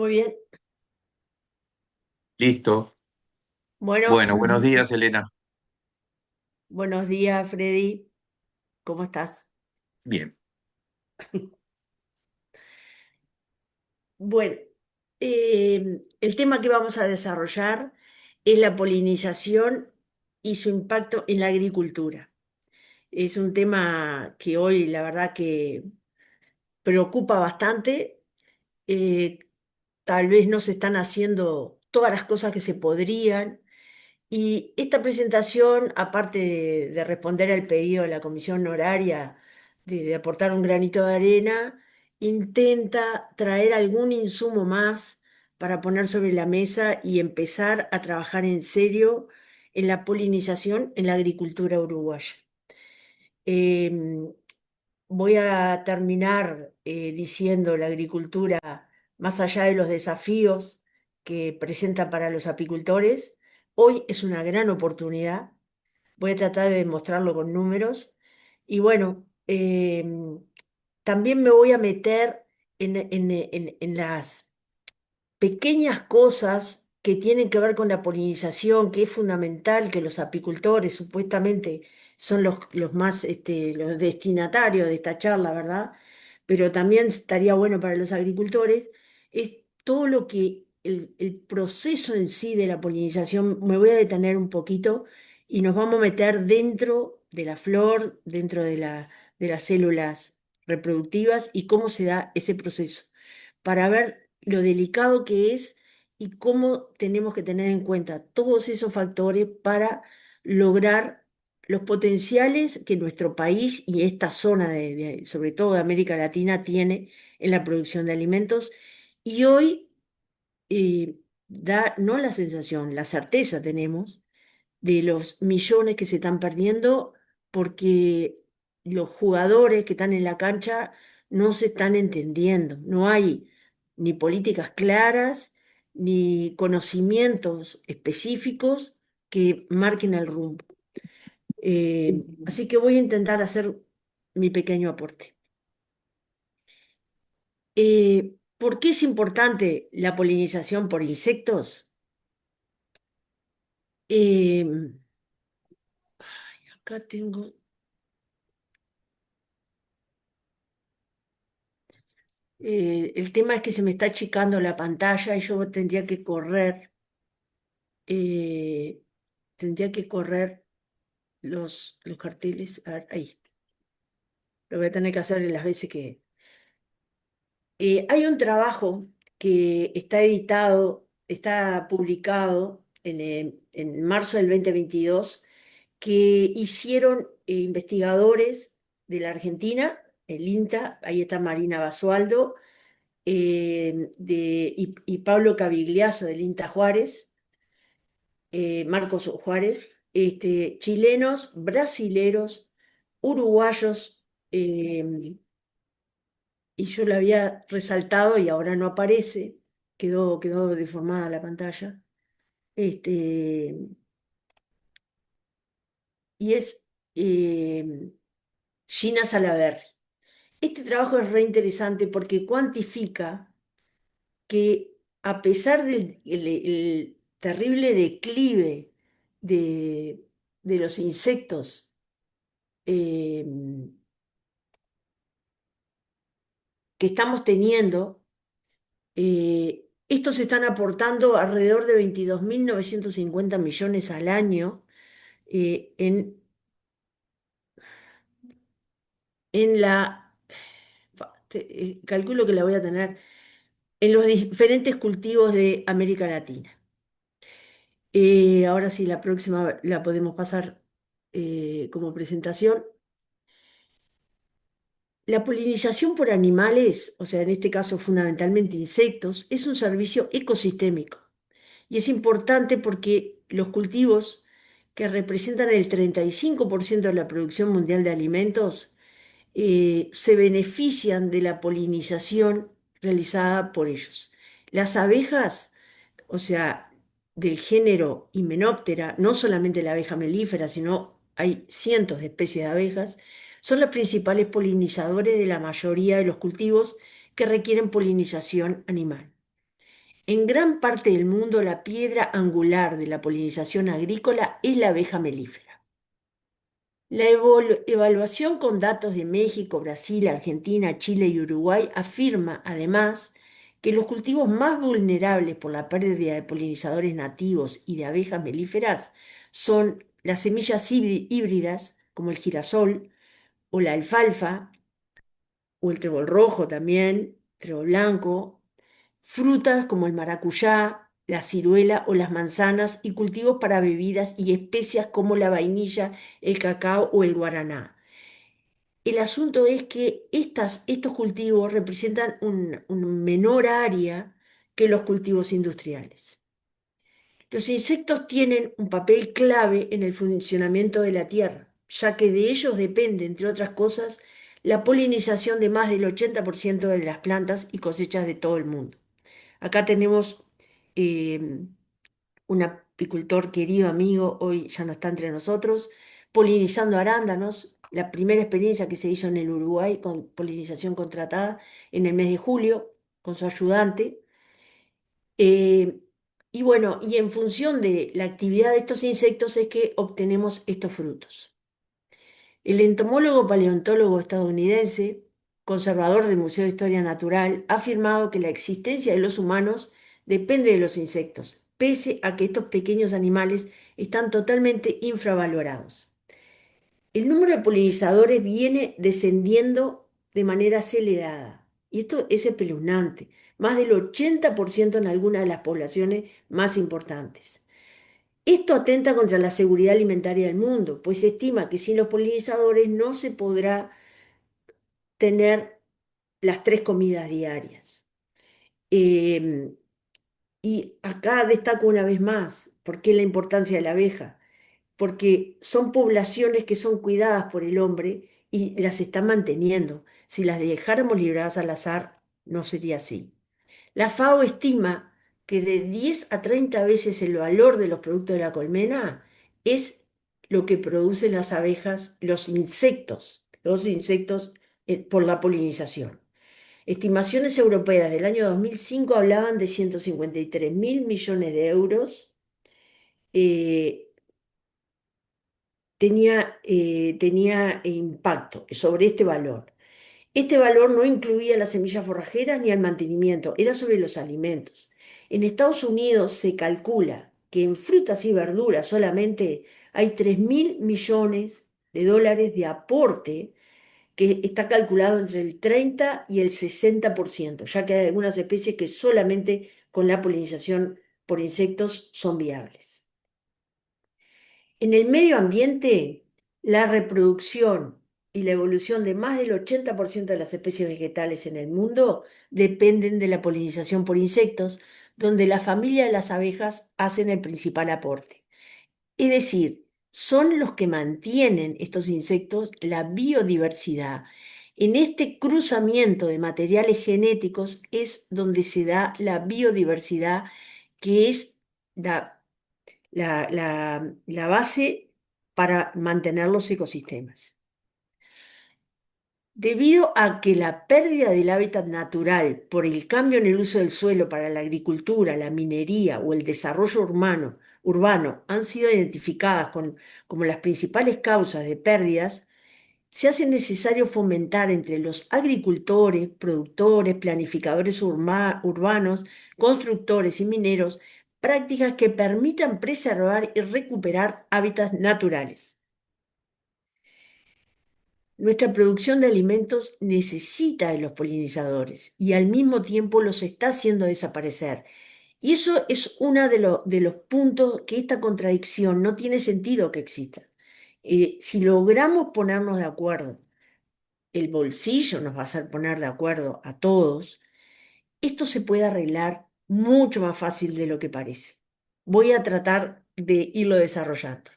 Muy bien. Listo. Bueno, Bueno, buenos días, Elena. buenos días, Freddy. ¿Cómo estás? Bien. Bueno, el tema que vamos a desarrollar es la polinización y su impacto en la agricultura. Es un tema que hoy, la verdad, que preocupa bastante. Eh, Tal vez no se están haciendo todas las cosas que se podrían. Y esta presentación, aparte de responder al pedido de la comisión honoraria de aportar un granito de arena, intenta traer algún insumo más para poner sobre la mesa y empezar a trabajar en serio en la polinización en la agricultura uruguaya. Em, Voy a terminar diciendo la agricultura, más allá de los desafíos que presenta para los apicultores, hoy es una gran oportunidad. Voy a tratar de demostrarlo con números. Y bueno, también me voy a meter en las pequeñas cosas que tienen que ver con la polinización, que es fundamental que los apicultores supuestamente son los más, los destinatarios de esta charla, ¿verdad? Pero también estaría bueno para los agricultores, es todo lo que el proceso en sí de la polinización, me voy a detener un poquito y nos vamos a meter dentro de la flor, dentro de las células reproductivas y cómo se da ese proceso para ver lo delicado que es y cómo tenemos que tener en cuenta todos esos factores para lograr los potenciales que nuestro país y esta zona sobre todo de América Latina, tiene en la producción de alimentos. Y hoy da no la sensación, la certeza tenemos de los millones que se están perdiendo porque los jugadores que están en la cancha no se están entendiendo. No hay ni políticas claras, ni conocimientos específicos que marquen el rumbo. Así que voy a intentar hacer mi pequeño aporte. ¿Por qué es importante la polinización por insectos? Eh, Acá tengo. El tema es que se me está achicando la pantalla y yo eh, tendría que correr los carteles. A ver, ahí, lo voy a tener que hacer las veces que... Hay un trabajo que está editado, está publicado en marzo del 2022, que hicieron investigadores de la Argentina, el INTA, ahí está Marina Basualdo, y Pablo Cavigliazo del INTA Juárez, Marcos Juárez, chilenos, brasileros, uruguayos, y yo lo había resaltado y ahora no aparece, quedó deformada la pantalla, este, y es Gina Salaverry. Este trabajo es re interesante porque cuantifica que a pesar del el terrible declive de, de los insectos eh, que estamos teniendo, estos están aportando alrededor de 22.950 millones al año en la, calculo que la voy a tener, en los diferentes cultivos de América Latina. Ahora sí, la próxima la podemos pasar como presentación. La polinización por animales, o sea, en este caso fundamentalmente insectos, es un servicio ecosistémico y es importante porque los cultivos que representan el 35% de la producción mundial de alimentos se benefician de la polinización realizada por ellos. Las abejas, o sea, del género Hymenoptera, no solamente la abeja melífera, sino hay cientos de especies de abejas, son los principales polinizadores de la mayoría de los cultivos que requieren polinización animal. En gran parte del mundo, la piedra angular de la polinización agrícola es la abeja melífera. La evaluación con datos de México, Brasil, Argentina, Chile y Uruguay afirma, además, que los cultivos más vulnerables por la pérdida de polinizadores nativos y de abejas melíferas son las semillas híbridas, como el girasol o la alfalfa, o el trébol rojo también, trébol blanco, frutas como el maracuyá, la ciruela o las manzanas y cultivos para bebidas y especias como la vainilla, el cacao o el guaraná. El asunto es que estos cultivos representan un menor área que los cultivos industriales. Los insectos tienen un papel clave en el funcionamiento de la tierra, ya que de ellos depende, entre otras cosas, la polinización de más del 80% de las plantas y cosechas de todo el mundo. Acá tenemos eh, un apicultor querido amigo, hoy ya no está entre nosotros, polinizando arándanos, la primera experiencia que se hizo en el Uruguay con polinización contratada en el mes de julio con su ayudante. Eh, y bueno, y en función de la actividad de estos insectos es que obtenemos estos frutos. El entomólogo paleontólogo estadounidense, conservador del Museo de Historia Natural, ha afirmado que la existencia de los humanos depende de los insectos, pese a que estos pequeños animales están totalmente infravalorados. El número de polinizadores viene descendiendo de manera acelerada, y esto es espeluznante, más del 80% en algunas de las poblaciones más importantes. Esto atenta contra la seguridad alimentaria del mundo, pues se estima que sin los polinizadores no se podrá tener las 3 comidas diarias. Em, y acá destaco una vez más, ¿por qué la importancia de la abeja? Porque son poblaciones que son cuidadas por el hombre y las está manteniendo. Si las dejáramos libradas al azar, no sería así. La FAO estima que de 10 a 30 veces el valor de los productos de la colmena es lo que producen las abejas, los insectos por la polinización. Estimaciones europeas del año 2005 hablaban de 153 mil millones de euros. eh, tenía impacto sobre este valor. Este valor no incluía las semillas forrajeras ni el mantenimiento, era sobre los alimentos. En Estados Unidos se calcula que en frutas y verduras solamente hay 3.000 millones de dólares de aporte, que está calculado entre el 30 y el 60%, ya que hay algunas especies que solamente con la polinización por insectos son viables. En el medio ambiente, la reproducción y la evolución de más del 80% de las especies vegetales en el mundo dependen de la polinización por insectos, donde la familia de las abejas hacen el principal aporte. Es decir, son los que mantienen estos insectos la biodiversidad. En este cruzamiento de materiales genéticos es donde se da la biodiversidad, que es la la base para mantener los ecosistemas. Debido a que la pérdida del hábitat natural por el cambio en el uso del suelo para la agricultura, la minería o el desarrollo urbano han sido identificadas como las principales causas de pérdidas, se hace necesario fomentar entre los agricultores, productores, planificadores urbanos, constructores y mineros prácticas que permitan preservar y recuperar hábitats naturales. Nuestra producción de alimentos necesita de los polinizadores y al mismo tiempo los está haciendo desaparecer. Y eso es uno de los puntos que esta contradicción no tiene sentido que exista. Si logramos ponernos de acuerdo, el bolsillo nos va a hacer poner de acuerdo a todos, esto se puede arreglar mucho más fácil de lo que parece. Voy a tratar de irlo desarrollando.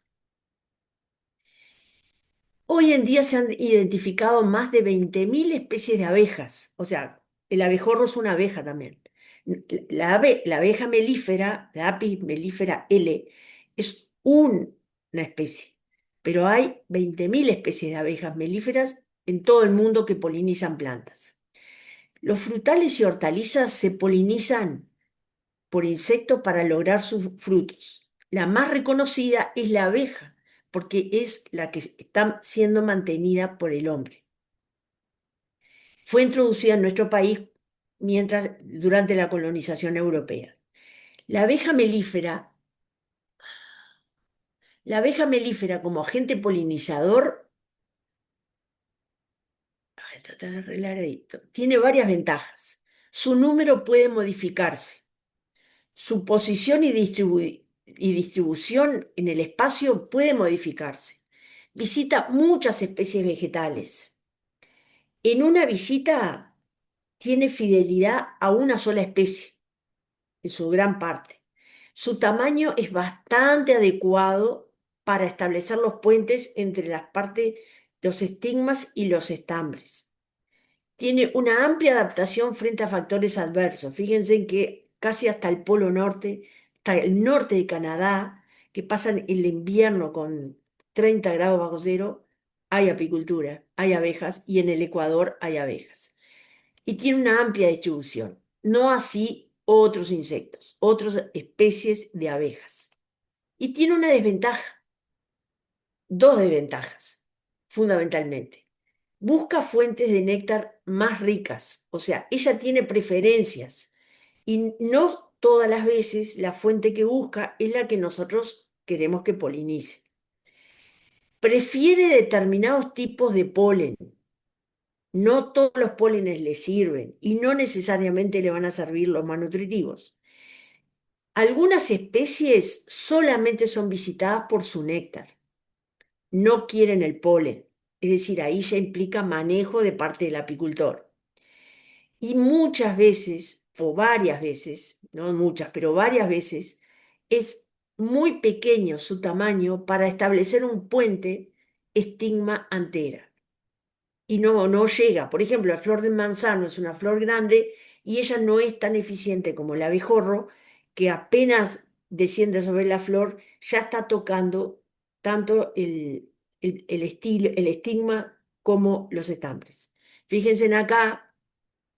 Hoy en día se han identificado más de 20.000 especies de abejas, o sea, el abejorro es una abeja también. La abeja melífera, la Apis mellifera L, es una especie, pero hay 20.000 especies de abejas melíferas en todo el mundo que polinizan plantas. Los frutales y hortalizas se polinizan por insectos para lograr sus frutos. La más reconocida es la abeja, porque es la que está siendo mantenida por el hombre. Fue introducida en nuestro país durante la colonización europea. La abeja melífera, la abeja melífera como agente polinizador, voy a tratar de arreglar esto, tiene varias ventajas. Su número puede modificarse. Su posición y distribución en el espacio puede modificarse. Visita muchas especies vegetales. En una visita tiene fidelidad a una sola especie, en su gran parte. Su tamaño es bastante adecuado para establecer los puentes entre las partes, los estigmas y los estambres. Tiene una amplia adaptación frente a factores adversos. Fíjense en que casi hasta el Polo Norte, hasta el norte de Canadá, que pasan el invierno con 30 grados bajo cero, hay apicultura, hay abejas, y en el Ecuador hay abejas. Y tiene una amplia distribución, no así otros insectos, otras especies de abejas. Y tiene una desventaja, dos desventajas, fundamentalmente. Busca fuentes de néctar más ricas, o sea, ella tiene preferencias y no todas las veces la fuente que busca es la que nosotros queremos que polinice. Prefiere determinados tipos de polen. No todos los pólenes le sirven y no necesariamente le van a servir los más nutritivos. Algunas especies solamente son visitadas por su néctar, no quieren el polen, es decir, ahí ya implica manejo de parte del apicultor. Y muchas veces, o varias veces, no muchas, pero varias veces, es muy pequeño su tamaño para establecer un puente estigma antera. Y no llega. Por ejemplo, la flor del manzano es una flor grande y ella no es tan eficiente como el abejorro, que apenas desciende sobre la flor, ya está tocando tanto el estigma como los estambres. Fíjense en acá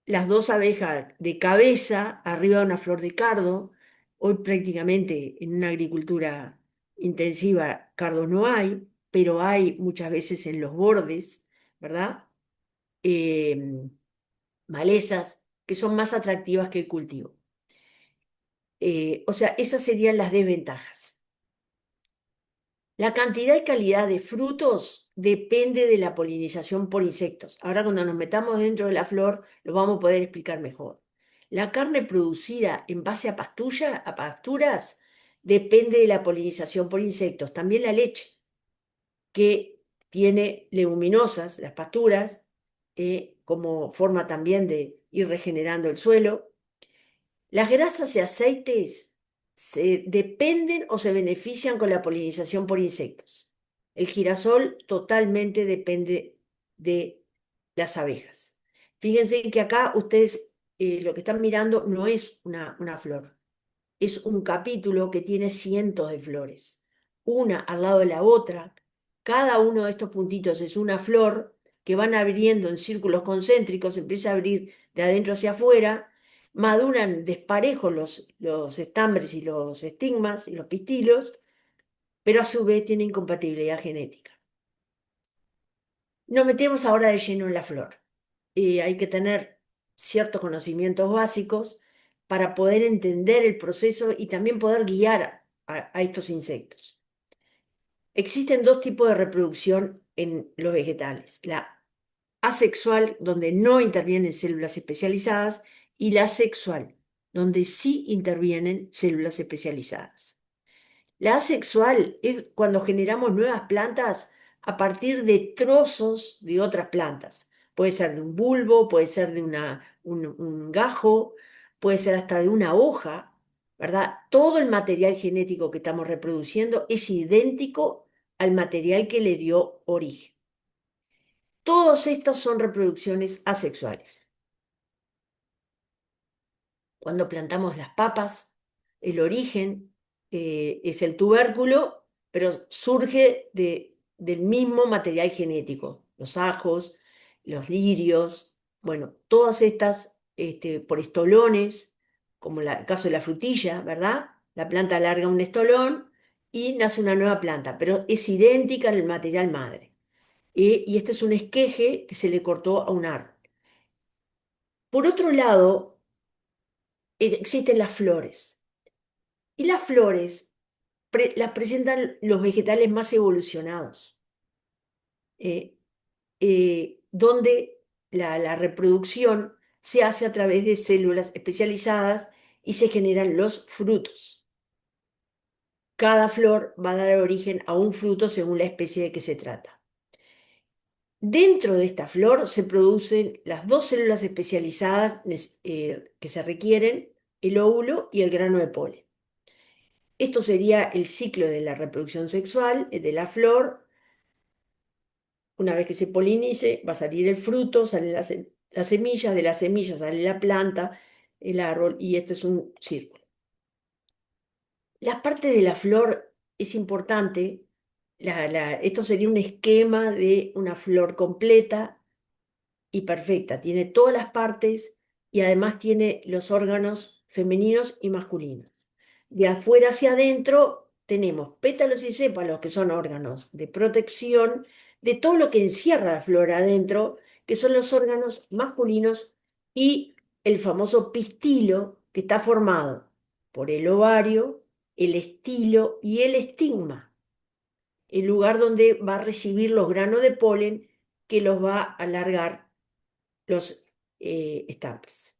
las dos abejas de cabeza arriba de una flor de cardo. Hoy prácticamente en una agricultura intensiva cardo no hay, pero hay muchas veces en los bordes, ¿verdad? eh, Malezas que son más atractivas que el cultivo. O sea, esas serían las desventajas. La cantidad y calidad de frutos depende de la polinización por insectos. Ahora cuando nos metamos dentro de la flor lo vamos a poder explicar mejor. La carne producida en base a pasturas depende de la polinización por insectos. También la leche, que tiene leguminosas, las pasturas, como forma también de ir regenerando el suelo. Las grasas y aceites se dependen o se benefician con la polinización por insectos. El girasol totalmente depende de las abejas. Fíjense que acá ustedes lo que están mirando no es una flor, es un capítulo que tiene cientos de flores, una al lado de la otra. Cada uno de estos puntitos es una flor que van abriendo en círculos concéntricos, empieza a abrir de adentro hacia afuera, maduran desparejos los estambres y los estigmas y los pistilos, pero a su vez tienen compatibilidad genética. Nos metemos ahora de lleno en la flor. Hay que tener ciertos conocimientos básicos para poder entender el proceso y también poder guiar a estos insectos. Existen dos tipos de reproducción en los vegetales: la asexual, donde no intervienen células especializadas, y la sexual, donde sí intervienen células especializadas. La asexual es cuando generamos nuevas plantas a partir de trozos de otras plantas. Puede ser de un bulbo, puede ser de un gajo, puede ser hasta de una hoja, ¿verdad? Todo el material genético que estamos reproduciendo es idéntico al material que le dio origen. Todos estos son reproducciones asexuales. Cuando plantamos las papas, el origen es el tubérculo, pero surge del mismo material genético. Los ajos, los lirios, bueno, todas estas por estolones, como el caso de la frutilla, ¿verdad? La planta alarga un estolón y nace una nueva planta, pero es idéntica en el material madre. Y este es un esqueje que se le cortó a un árbol. Por otro lado, existen las flores. Y las flores las presentan los vegetales más evolucionados, eh, donde la reproducción se hace a través de células especializadas y se generan los frutos. Cada flor va a dar origen a un fruto según la especie de que se trata. Dentro de esta flor se producen las dos células especializadas que se requieren, el óvulo y el grano de polen. Esto sería el ciclo de la reproducción sexual de la flor. Una vez que se polinice, va a salir el fruto, salen las semillas, de las semillas sale la planta, el árbol, y este es un círculo. La parte de la flor es importante. Esto sería un esquema de una flor completa y perfecta. Tiene todas las partes y además tiene los órganos femeninos y masculinos. De afuera hacia adentro tenemos pétalos y sépalos, que son órganos de protección de todo lo que encierra la flor adentro, que son los órganos masculinos, y el famoso pistilo, que está formado por el ovario, el estilo y el estigma, el lugar donde va a recibir los granos de polen que los va a alargar los estambres.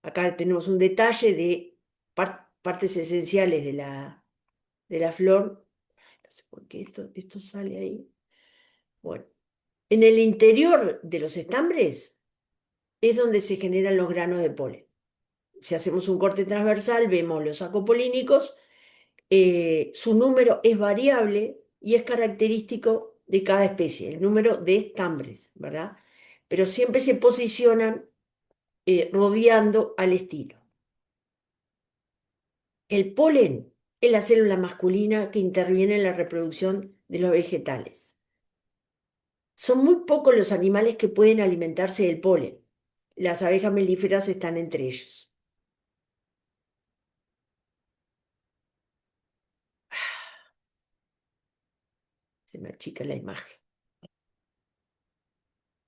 Acá tenemos un detalle de partes esenciales de la flor. No sé por qué esto sale ahí. Bueno, en el interior de los estambres es donde se generan los granos de polen. Si hacemos un corte transversal, vemos los sacopolínicos. Su número es variable y es característico de cada especie, el número de estambres, ¿verdad? Pero siempre se posicionan rodeando al estilo. El polen es la célula masculina que interviene en la reproducción de los vegetales. Son muy pocos los animales que pueden alimentarse del polen. Las abejas melíferas están entre ellos. Se me achica la imagen.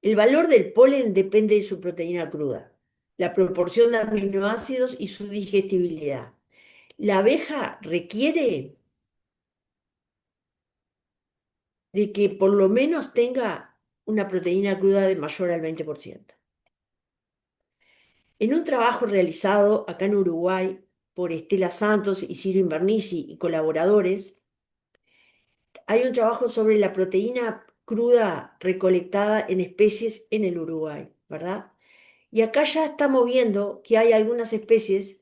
El valor del polen depende de su proteína cruda, la proporción de aminoácidos y su digestibilidad. La abeja requiere de que por lo menos tenga una proteína cruda de mayor al 20%. En un trabajo realizado acá en Uruguay por Estela Santos y Ciro Invernici y colaboradores, hay un trabajo sobre la proteína cruda recolectada en especies en el Uruguay, ¿verdad? Y acá ya estamos viendo que hay algunas especies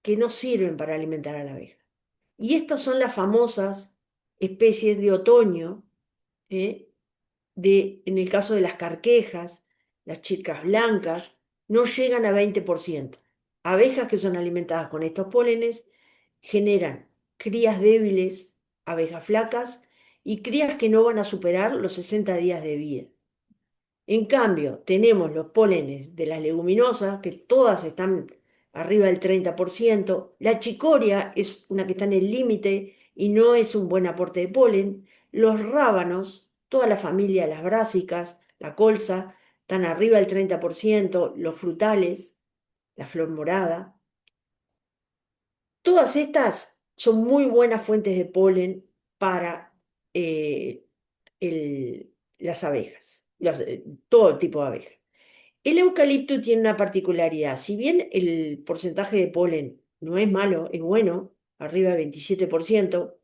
que no sirven para alimentar a la abeja. Y estas son las famosas especies de otoño, ¿eh? En el caso de las carquejas, las chicas blancas, no llegan a 20%. Abejas que son alimentadas con estos pólenes generan crías débiles, abejas flacas y crías que no van a superar los 60 días de vida. En cambio, tenemos los pólenes de las leguminosas, que todas están arriba del 30%. La chicoria es una que está en el límite y no es un buen aporte de polen. Los rábanos, toda la familia, las brásicas, la colza, están arriba del 30%. Los frutales, la flor morada. Todas estas son muy buenas fuentes de polen para eh, las abejas, todo tipo de abejas. El eucalipto tiene una particularidad. Si bien el porcentaje de polen no es malo, es bueno, arriba del 27%,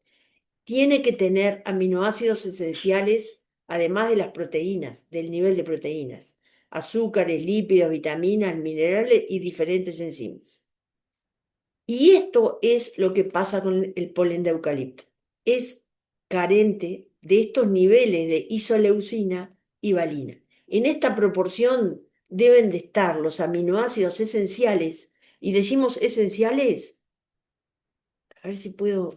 tiene que tener aminoácidos esenciales, además de las proteínas, del nivel de proteínas, azúcares, lípidos, vitaminas, minerales y diferentes enzimas. Y esto es lo que pasa con el polen de eucalipto. Es carente de estos niveles de isoleucina y valina. En esta proporción deben de estar los aminoácidos esenciales, y decimos esenciales, a ver si puedo,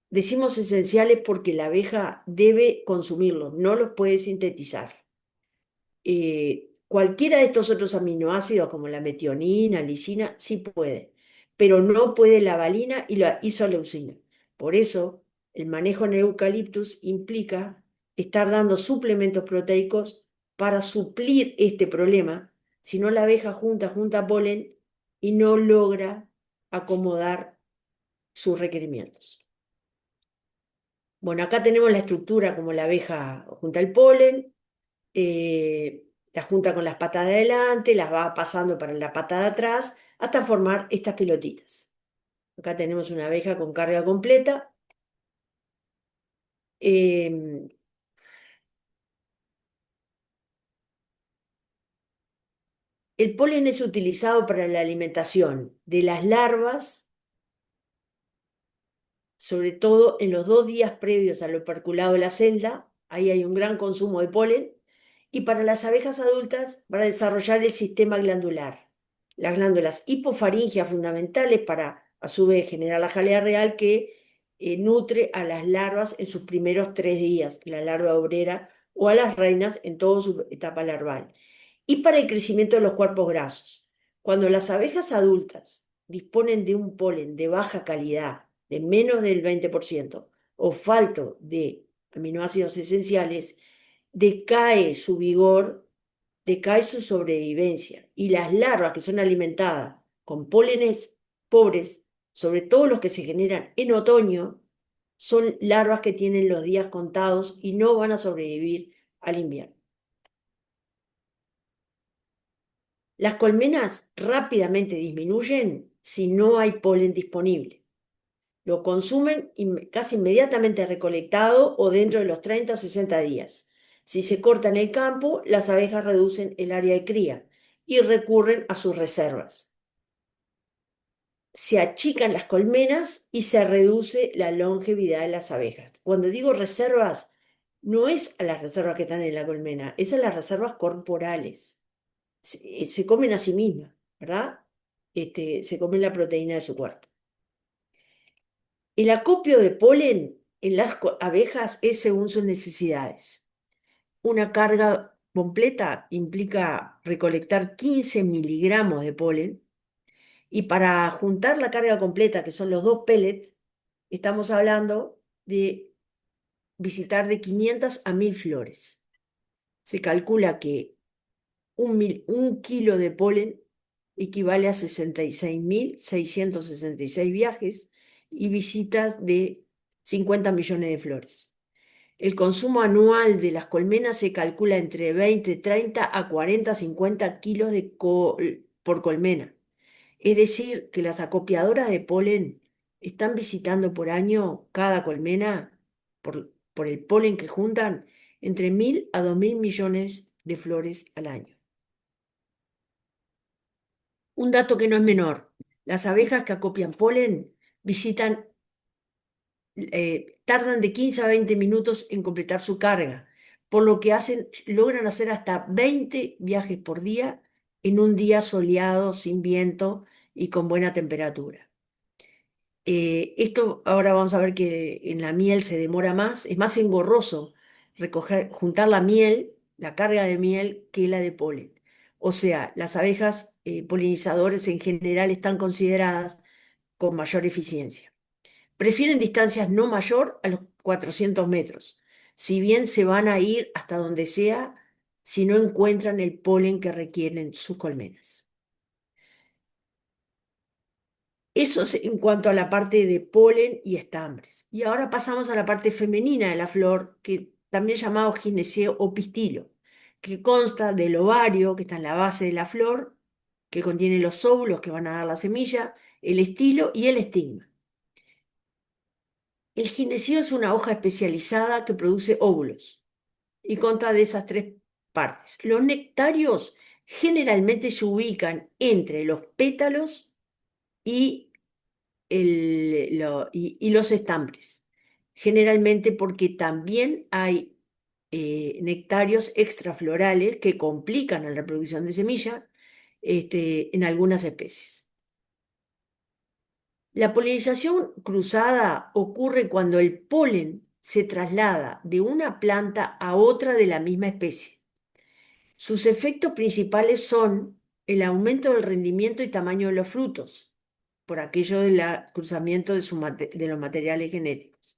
decimos esenciales porque la abeja debe consumirlos, no los puede sintetizar. Cualquiera de estos otros aminoácidos, como la metionina, lisina, sí puede, pero no puede la valina y la isoleucina. Por eso, el manejo en el eucaliptus implica estar dando suplementos proteicos para suplir este problema, si no la abeja junta polen y no logra acomodar sus requerimientos. Bueno, acá tenemos la estructura como la abeja junta el polen, la junta con las patas de adelante, las va pasando para la pata de atrás, hasta formar estas pelotitas. Acá tenemos una abeja con carga completa. Em, el polen es utilizado para la alimentación de las larvas, sobre todo en los 2 días previos al operculado de la celda. Ahí hay un gran consumo de polen. Y para las abejas adultas, para desarrollar el sistema glandular. Las glándulas hipofaringeas fundamentales para, a su vez, generar la jalea real que nutre a las larvas en sus primeros 3 días, la larva obrera, o a las reinas en toda su etapa larval. Y para el crecimiento de los cuerpos grasos. Cuando las abejas adultas disponen de un polen de baja calidad, de menos del 20%, o falto de aminoácidos esenciales, decae su vigor, decae su sobrevivencia. Y las larvas que son alimentadas con pólenes pobres, sobre todo los que se generan en otoño, son larvas que tienen los días contados y no van a sobrevivir al invierno. Las colmenas rápidamente disminuyen si no hay polen disponible. Lo consumen casi inmediatamente recolectado o dentro de los 30 o 60 días. Si se corta en el campo, las abejas reducen el área de cría y recurren a sus reservas. Se achican las colmenas y se reduce la longevidad de las abejas. Cuando digo reservas, no es a las reservas que están en la colmena, es a las reservas corporales. Se comen a sí mismas, ¿verdad? Se comen la proteína de su cuerpo. El acopio de polen en las abejas es según sus necesidades. Una carga completa implica recolectar 15 miligramos de polen y para juntar la carga completa, que son los 2 pellets, estamos hablando de visitar de 500 a 1000 flores. Se calcula que un kilo de polen equivale a 66.666 viajes y visitas de 50 millones de flores. El consumo anual de las colmenas se calcula entre 20, 30 a 40, 50 kilos por colmena. Es decir, que las acopiadoras de polen están visitando por año cada colmena, por el polen que juntan, entre 1.000 a 2.000 millones de flores al año. Un dato que no es menor, las abejas que acopian polen visitan, tardan de 15 a 20 minutos en completar su carga, por lo que logran hacer hasta 20 viajes por día en un día soleado, sin viento y con buena temperatura. Esto ahora vamos a ver que en la miel se demora más, es más engorroso juntar la miel, la carga de miel, que la de polen. O sea, las abejas polinizadores en general están consideradas con mayor eficiencia. Prefieren distancias no mayor a los 400 metros, si bien se van a ir hasta donde sea si no encuentran el polen que requieren sus colmenas. Eso es en cuanto a la parte de polen y estambres. Y ahora pasamos a la parte femenina de la flor, que también llamado gineceo o pistilo, que consta del ovario, que está en la base de la flor, que contiene los óvulos que van a dar la semilla, el estilo y el estigma. El gineceo es una hoja especializada que produce óvulos y consta de esas 3 partes. Los nectarios generalmente se ubican entre los pétalos y y los estambres, generalmente porque también hay nectarios extraflorales que complican la reproducción de semilla en algunas especies. La polinización cruzada ocurre cuando el polen se traslada de una planta a otra de la misma especie. Sus efectos principales son el aumento del rendimiento y tamaño de los frutos, por aquello del cruzamiento de los materiales genéticos,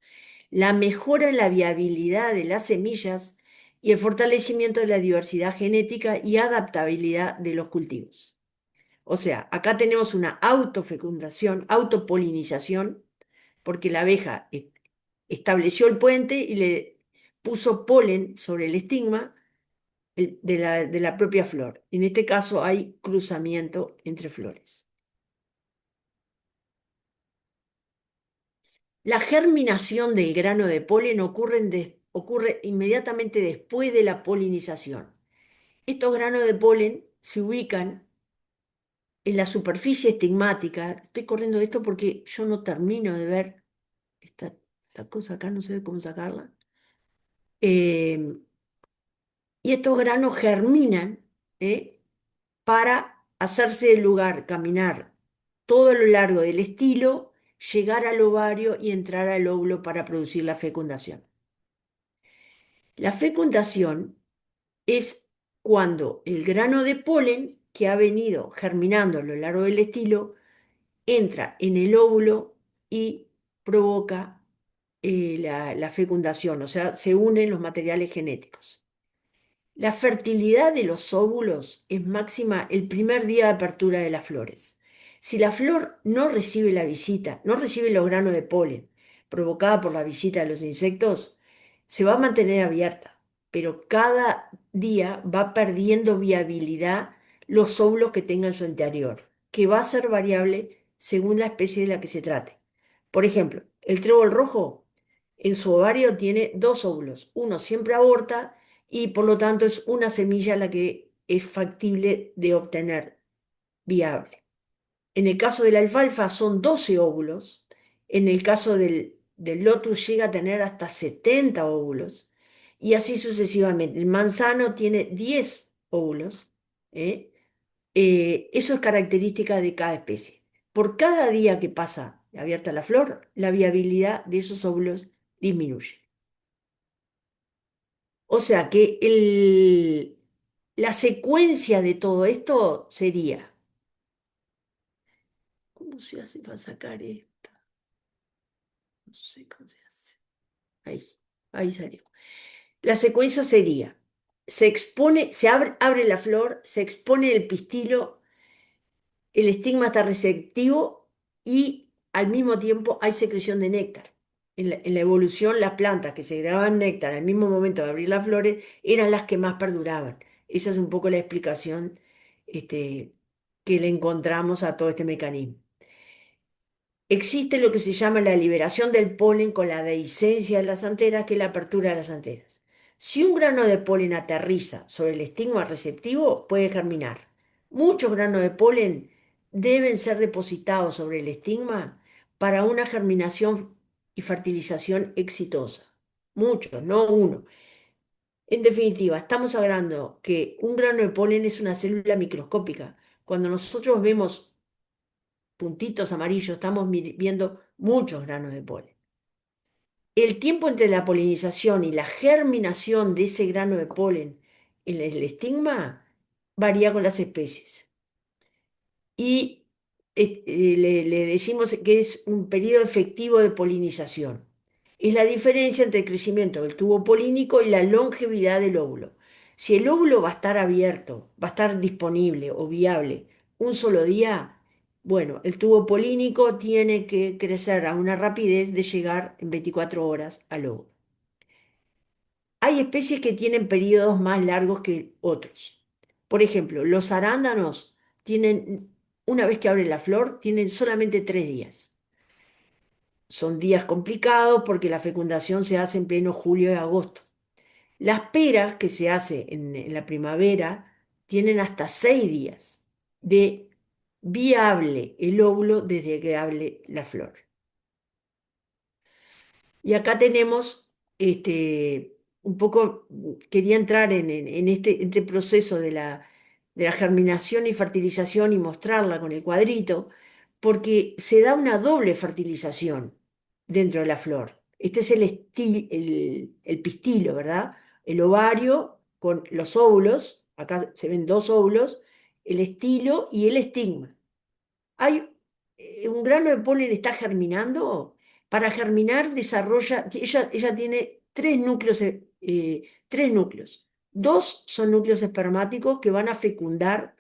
la mejora en la viabilidad de las semillas y el fortalecimiento de la diversidad genética y adaptabilidad de los cultivos. O sea, acá tenemos una autofecundación, autopolinización, porque la abeja estableció el puente y le puso polen sobre el estigma de la propia flor. En este caso hay cruzamiento entre flores. La germinación del grano de polen ocurre inmediatamente después de la polinización. Estos granos de polen se ubican en la superficie estigmática. Estoy corriendo esto porque yo no termino de ver esta cosa acá, no sé cómo sacarla. Eh, y estos granos germinan, ¿eh? Para hacerse el lugar, caminar todo lo largo del estilo, llegar al ovario y entrar al óvulo para producir la fecundación. La fecundación es cuando el grano de polen que ha venido germinando a lo largo del estilo entra en el óvulo y provoca la fecundación, o sea, se unen los materiales genéticos. La fertilidad de los óvulos es máxima el primer día de apertura de las flores. Si la flor no recibe la visita, no recibe los granos de polen provocada por la visita de los insectos, se va a mantener abierta, pero cada día va perdiendo viabilidad los óvulos que tenga en su interior, que va a ser variable según la especie de la que se trate. Por ejemplo, el trébol rojo en su ovario tiene dos óvulos, uno siempre aborta y por lo tanto es una semilla la que es factible de obtener, viable. En el caso de la alfalfa son 12 óvulos, en el caso del lotus llega a tener hasta 70 óvulos y así sucesivamente. El manzano tiene 10 óvulos, ¿eh? Eso es característica de cada especie. Por cada día que pasa abierta la flor, la viabilidad de esos óvulos disminuye. O sea que la secuencia de todo esto sería, ¿cómo se hace para sacar esto? No sé cómo se hace. Ahí, ahí salió. La secuencia sería, se expone, abre la flor, se expone el pistilo, el estigma está receptivo y al mismo tiempo hay secreción de néctar. En la evolución, las plantas que segregaban néctar al mismo momento de abrir las flores eran las que más perduraban. Esa es un poco la explicación este, que le encontramos a todo este mecanismo. Existe lo que se llama la liberación del polen con la dehiscencia de las anteras, que es la apertura de las anteras. Si un grano de polen aterriza sobre el estigma receptivo, puede germinar. Muchos granos de polen deben ser depositados sobre el estigma para una germinación y fertilización exitosa. Muchos, no uno. En definitiva, estamos hablando que un grano de polen es una célula microscópica. Cuando nosotros vemos puntitos amarillos, estamos viendo muchos granos de polen. El tiempo entre la polinización y la germinación de ese grano de polen en el estigma varía con las especies. Y le decimos que es un periodo efectivo de polinización. Es la diferencia entre el crecimiento del tubo polínico y la longevidad del óvulo. Si el óvulo va a estar abierto, va a estar disponible o viable un solo día, bueno, el tubo polínico tiene que crecer a una rapidez de llegar en 24 horas al óvulo. Hay especies que tienen periodos más largos que otros. Por ejemplo, los arándanos tienen, una vez que abre la flor, tienen solamente 3 días. Son días complicados porque la fecundación se hace en pleno julio y agosto. Las peras que se hace en la primavera tienen hasta 6 días de viable el óvulo desde que abre la flor. Y acá tenemos, un poco, quería entrar en este proceso de la germinación y fertilización y mostrarla con el cuadrito, porque se da una doble fertilización dentro de la flor. Este es el pistilo, ¿verdad? El ovario con los óvulos acá se ven dos óvulos, el estilo y el estigma. Hay un grano de polen está germinando. Para germinar desarrolla, ella tiene tres núcleos. Dos son núcleos espermáticos que van a fecundar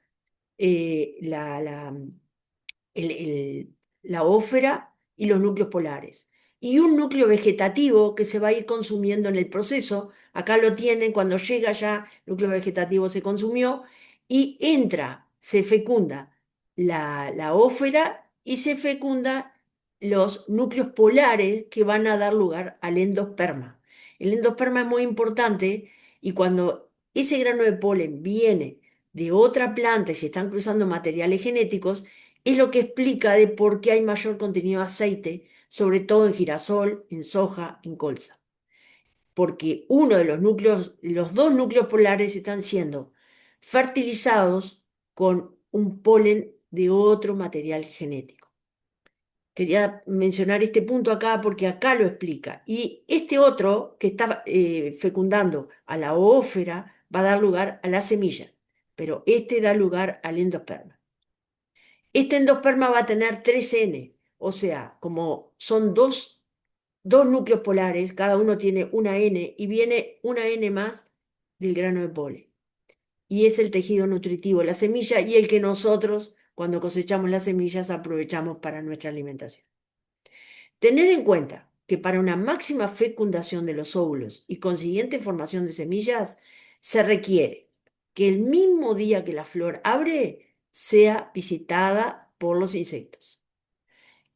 la ósfera y los núcleos polares. Y un núcleo vegetativo que se va a ir consumiendo en el proceso. Acá lo tienen, cuando llega ya, el núcleo vegetativo se consumió y entra, se fecunda la ósfera y se fecunda los núcleos polares que van a dar lugar al endosperma. El endosperma es muy importante y cuando ese grano de polen viene de otra planta y se están cruzando materiales genéticos, es lo que explica de por qué hay mayor contenido de aceite, sobre todo en girasol, en soja, en colza. Porque uno de los núcleos, los dos núcleos polares están siendo fertilizados con un polen de otro material genético. Quería mencionar este punto acá porque acá lo explica. Y este otro que está fecundando a la ósfera va a dar lugar a la semilla, pero este da lugar al endosperma. Este endosperma va a tener 3N, o sea, como son dos núcleos polares, cada uno tiene una N y viene una N más del grano de polen. Y es el tejido nutritivo, la semilla y el que nosotros, cuando cosechamos las semillas, aprovechamos para nuestra alimentación. Tener en cuenta que para una máxima fecundación de los óvulos y consiguiente formación de semillas, se requiere que el mismo día que la flor abre sea visitada por los insectos,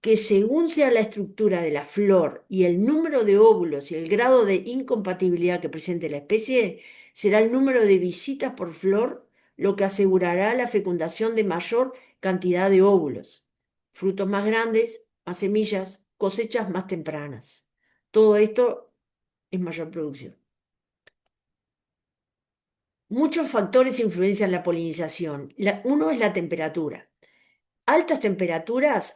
que según sea la estructura de la flor y el número de óvulos y el grado de incompatibilidad que presente la especie, será el número de visitas por flor lo que asegurará la fecundación de mayor cantidad de óvulos, frutos más grandes, más semillas, cosechas más tempranas. Todo esto es mayor producción. Muchos factores influencian la polinización. Uno es la temperatura. Altas temperaturas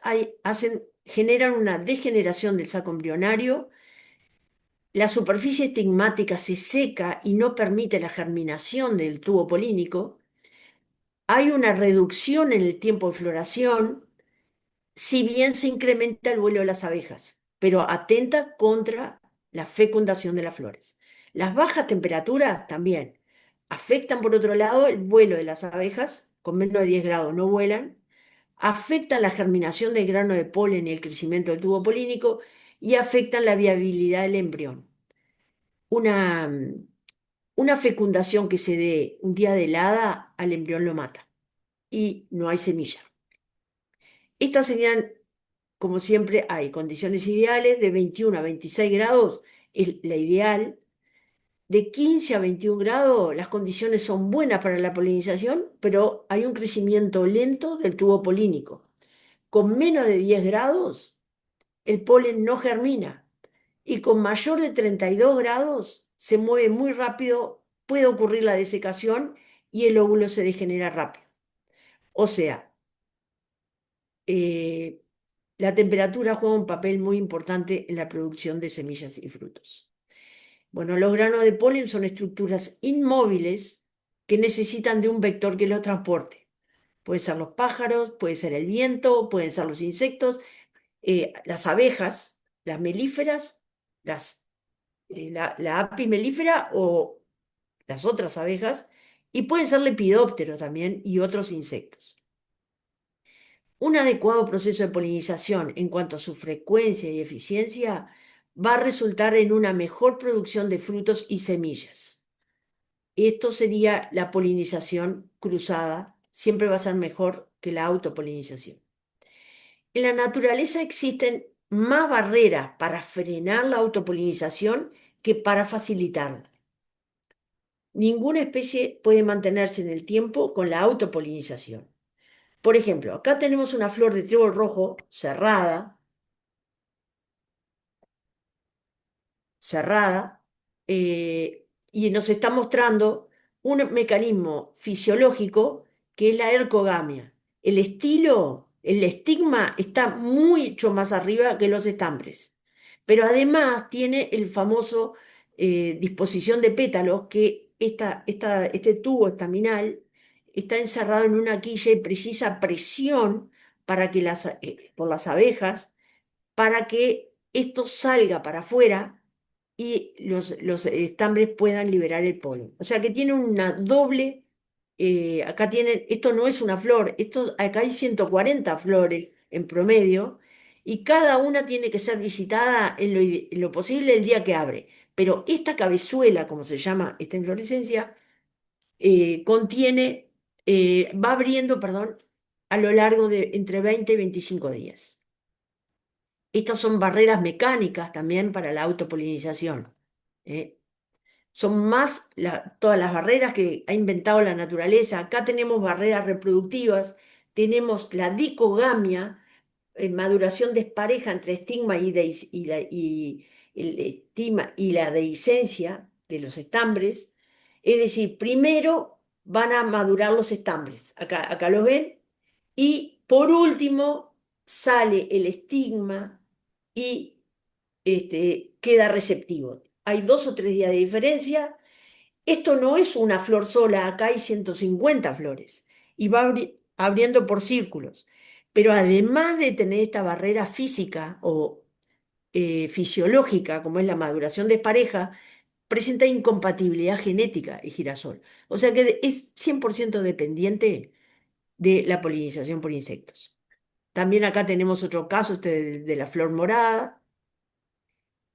generan una degeneración del saco embrionario, la superficie estigmática se seca y no permite la germinación del tubo polínico, hay una reducción en el tiempo de floración, si bien se incrementa el vuelo de las abejas, pero atenta contra la fecundación de las flores. Las bajas temperaturas también afectan, por otro lado, el vuelo de las abejas, con menos de 10 grados no vuelan, afectan la germinación del grano de polen y el crecimiento del tubo polínico y afectan la viabilidad del embrión. Una, una fecundación que se dé un día de helada al embrión lo mata y no hay semilla. Estas serían, como siempre, hay condiciones ideales de 21 a 26 grados, es la ideal. De 15 a 21 grados, las condiciones son buenas para la polinización, pero hay un crecimiento lento del tubo polínico. Con menos de 10 grados, el polen no germina y con mayor de 32 grados se mueve muy rápido, puede ocurrir la desecación y el óvulo se degenera rápido. O sea, eh, la temperatura juega un papel muy importante en la producción de semillas y frutos. Bueno, los granos de polen son estructuras inmóviles que necesitan de un vector que los transporte. Pueden ser los pájaros, puede ser el viento, pueden ser los insectos, las abejas, las melíferas, la apis melífera o las otras abejas, y pueden ser lepidópteros también y otros insectos. Un adecuado proceso de polinización en cuanto a su frecuencia y eficiencia va a resultar en una mejor producción de frutos y semillas. Esto sería la polinización cruzada, siempre va a ser mejor que la autopolinización. En la naturaleza existen más barreras para frenar la autopolinización que para facilitarla. Ninguna especie puede mantenerse en el tiempo con la autopolinización. Por ejemplo, acá tenemos una flor de trébol rojo cerrada, y nos está mostrando un mecanismo fisiológico que es la ercogamia. El estilo, el estigma está mucho más arriba que los estambres, pero además tiene el famoso disposición de pétalos que este tubo estaminal está encerrado en una quilla y precisa presión para que por las abejas, para que esto salga para afuera y los estambres puedan liberar el polen. O sea que tiene una doble, acá tienen, esto no es una flor, acá hay 140 flores en promedio y cada una tiene que ser visitada en lo posible el día que abre. Pero esta cabezuela, como se llama esta inflorescencia, va abriendo, perdón, a lo largo de entre 20 y 25 días. Estas son barreras mecánicas también para la autopolinización. ¿Eh? Son más todas las barreras que ha inventado la naturaleza. Acá tenemos barreras reproductivas, tenemos la dicogamia, maduración despareja entre estigma el estigma y la dehiscencia de los estambres. Es decir, primero van a madurar los estambres, acá los ven, y por último sale el estigma y queda receptivo. Hay 2 o 3 días de diferencia. Esto no es una flor sola, acá hay 150 flores y va abriendo por círculos. Pero además de tener esta barrera física o fisiológica, como es la maduración despareja, presenta incompatibilidad genética el girasol. O sea que es 100% dependiente de la polinización por insectos. También acá tenemos otro caso, este de la flor morada.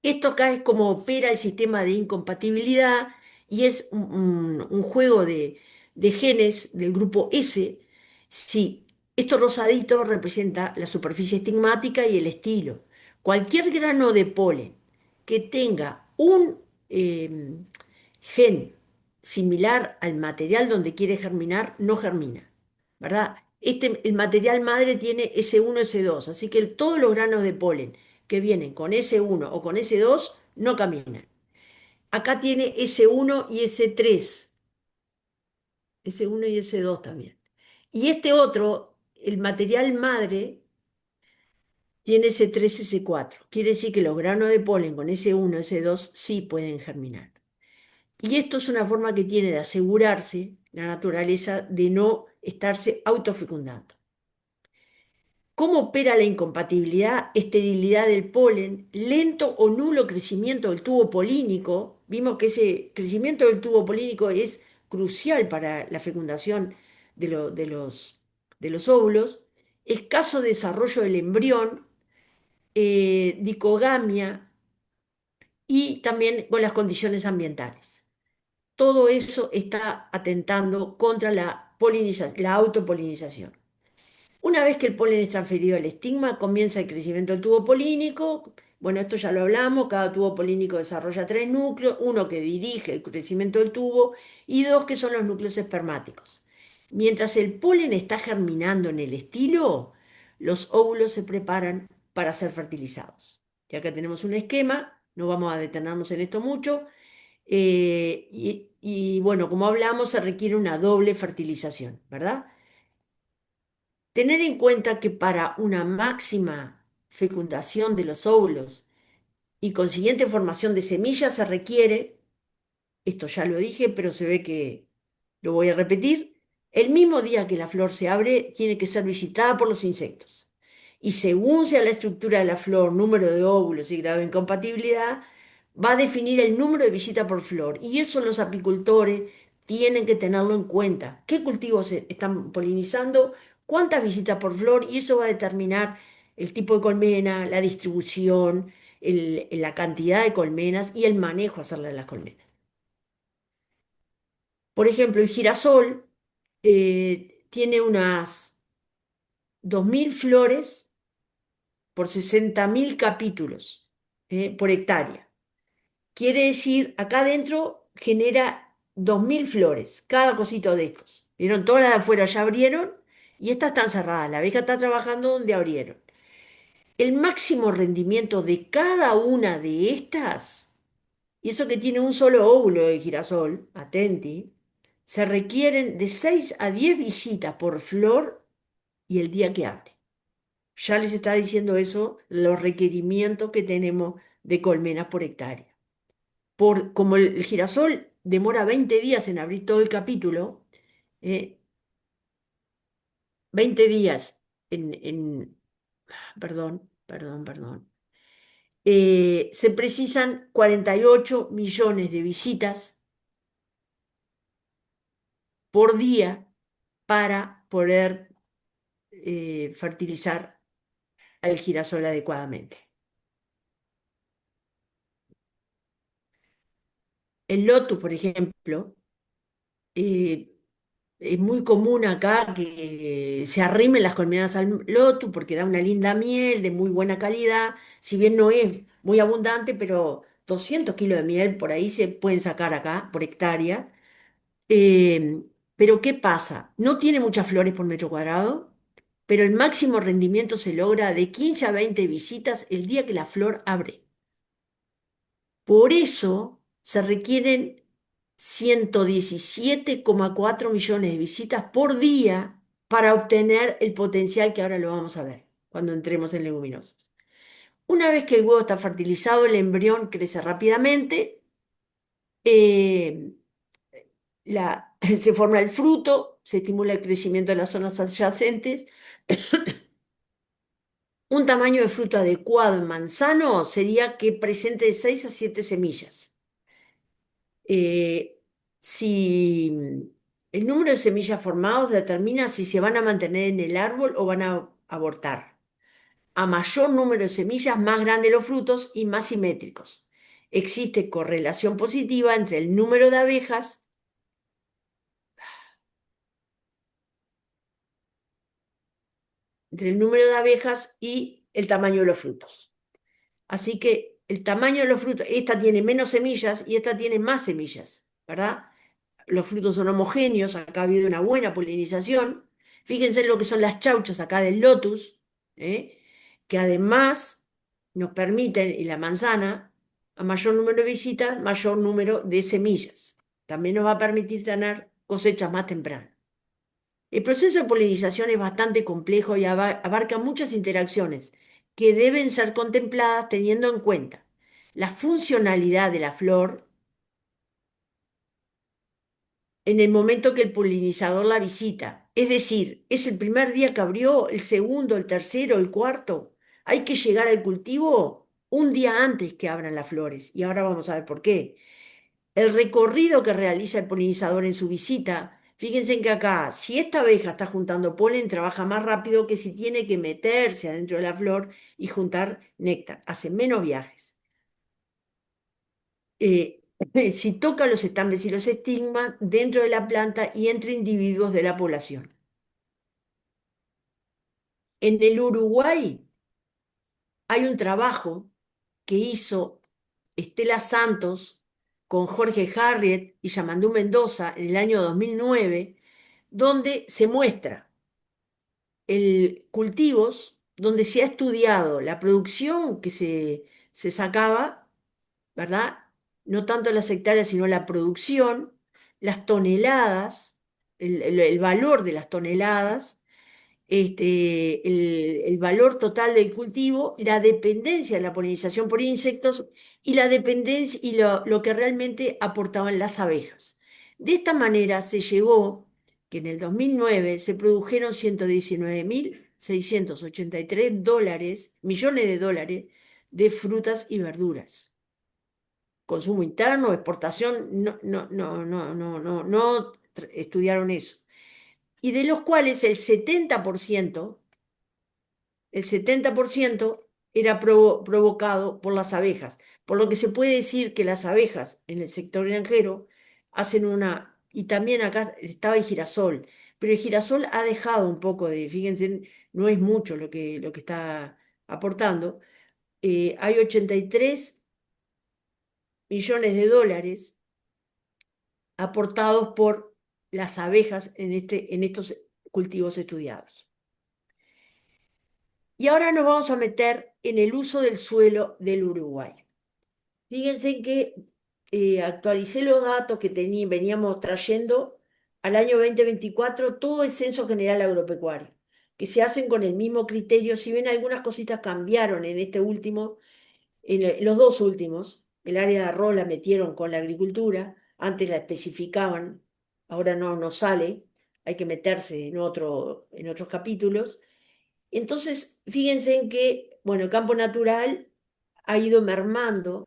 Esto acá es como opera el sistema de incompatibilidad y es un juego de genes del grupo S. Sí, esto rosadito representa la superficie estigmática y el estilo. Cualquier grano de polen que tenga un gen similar al material donde quiere germinar, no germina, ¿verdad? El material madre tiene S1, S2, así que todos los granos de polen que vienen con S1 o con S2 no caminan. Acá tiene S1 y S3, S1 y S2 también. Y este otro, el material madre, tiene S3, S4. Quiere decir que los granos de polen con S1, S2 sí pueden germinar. Y esto es una forma que tiene de asegurarse la naturaleza de no estarse autofecundando. ¿Cómo opera la incompatibilidad? Esterilidad del polen, lento o nulo crecimiento del tubo polínico. Vimos que ese crecimiento del tubo polínico es crucial para la fecundación de los óvulos. Escaso desarrollo del embrión, dicogamia y también con las condiciones ambientales. Todo eso está atentando contra la autopolinización. Una vez que el polen es transferido al estigma, comienza el crecimiento del tubo polínico. Bueno, esto ya lo hablamos, cada tubo polínico desarrolla 3 núcleos, uno que dirige el crecimiento del tubo y 2 que son los núcleos espermáticos. Mientras el polen está germinando en el estilo, los óvulos se preparan para ser fertilizados. Ya que tenemos un esquema, no vamos a detenernos en esto mucho, y bueno, como hablamos, se requiere una doble fertilización, ¿verdad? Tener en cuenta que para una máxima fecundación de los óvulos y consiguiente formación de semillas se requiere, esto ya lo dije, pero se ve que lo voy a repetir, el mismo día que la flor se abre, tiene que ser visitada por los insectos. Y según sea la estructura de la flor, número de óvulos y grado de incompatibilidad, va a definir el número de visitas por flor. Y eso los apicultores tienen que tenerlo en cuenta. ¿Qué cultivos se están polinizando? ¿Cuántas visitas por flor? Y eso va a determinar el tipo de colmena, la distribución, la cantidad de colmenas y el manejo hacerle a las colmenas. Por ejemplo, el girasol tiene unas 2.000 flores por 60.000 capítulos por hectárea. Quiere decir, acá adentro genera 2.000 flores, cada cosito de estos. ¿Vieron? Todas las de afuera ya abrieron y estas están cerradas. La abeja está trabajando donde abrieron. El máximo rendimiento de cada una de estas, y eso que tiene un solo óvulo de girasol, atenti, se requieren de 6 a 10 visitas por flor y el día que abre. Ya les está diciendo eso los requerimientos que tenemos de colmenas por hectárea. Como el girasol demora 20 días en abrir todo el capítulo, eh, 20 días perdón. Se precisan 48 millones de visitas por día para poder fertilizar al girasol adecuadamente. El lotus, por ejemplo, eh, es muy común acá que se arrimen las colmenas al lotus porque da una linda miel de muy buena calidad, si bien no es muy abundante, pero 200 kilos de miel por ahí se pueden sacar acá por hectárea. Eh, pero ¿qué pasa? No tiene muchas flores por metro cuadrado, pero el máximo rendimiento se logra de 15 a 20 visitas el día que la flor abre. Por eso se requieren 117,4 millones de visitas por día para obtener el potencial que ahora lo vamos a ver cuando entremos en leguminosas. Una vez que el huevo está fertilizado, el embrión crece rápidamente, eh, se forma el fruto, se estimula el crecimiento de las zonas adyacentes. Un tamaño de fruto adecuado en manzano sería que presente de 6 a 7 semillas. Eh, si el número de semillas formados determina si se van a mantener en el árbol o van a abortar. A mayor número de semillas, más grandes los frutos y más simétricos. Existe correlación positiva entre el número de abejas, y el tamaño de los frutos. Así que el tamaño de los frutos, esta tiene menos semillas y esta tiene más semillas, ¿verdad? Los frutos son homogéneos, acá ha habido una buena polinización. Fíjense en lo que son las chauchas acá del lotus, ¿eh? Que además nos permiten, y la manzana, a mayor número de visitas, mayor número de semillas. También nos va a permitir tener cosechas más tempranas. El proceso de polinización es bastante complejo y abarca muchas interacciones que deben ser contempladas teniendo en cuenta la funcionalidad de la flor en el momento que el polinizador la visita. Es decir, ¿es el primer día que abrió, el segundo, el tercero, el cuarto? Hay que llegar al cultivo un día antes que abran las flores. Y ahora vamos a ver por qué. El recorrido que realiza el polinizador en su visita, fíjense en que acá, si esta abeja está juntando polen, trabaja más rápido que si tiene que meterse adentro de la flor y juntar néctar. Hace menos viajes. Eh, si toca los estambres y los estigmas dentro de la planta y entre individuos de la población. En el Uruguay hay un trabajo que hizo Estela Santos con Jorge Harriet y Yamandú Mendoza en el año 2009, donde se muestra cultivos donde se ha estudiado la producción que se sacaba, ¿verdad? No tanto las hectáreas, sino la producción, las toneladas, el valor de las toneladas, el valor total del cultivo, la dependencia de la polinización por insectos y la dependencia y lo que realmente aportaban las abejas. De esta manera se llegó que en el 2009 se produjeron 119.683 millones de dólares de frutas y verduras. Consumo interno, exportación, no estudiaron eso. Y de los cuales el 70% era provocado por las abejas, por lo que se puede decir que las abejas en el sector granjero hacen y también acá estaba el girasol, pero el girasol ha dejado un poco fíjense, no es mucho lo que está aportando. Hay 83 millones de dólares aportados por las abejas en estos cultivos estudiados. Y ahora nos vamos a meter en el uso del suelo del Uruguay. Fíjense que actualicé los datos que veníamos trayendo al año 2024, todo el Censo General Agropecuario, que se hacen con el mismo criterio, si bien algunas cositas cambiaron en este último, en los dos últimos, el área de arroz la metieron con la agricultura, antes la especificaban, ahora no sale, hay que meterse en otros capítulos. Entonces, fíjense en que, bueno, el campo natural ha ido mermando,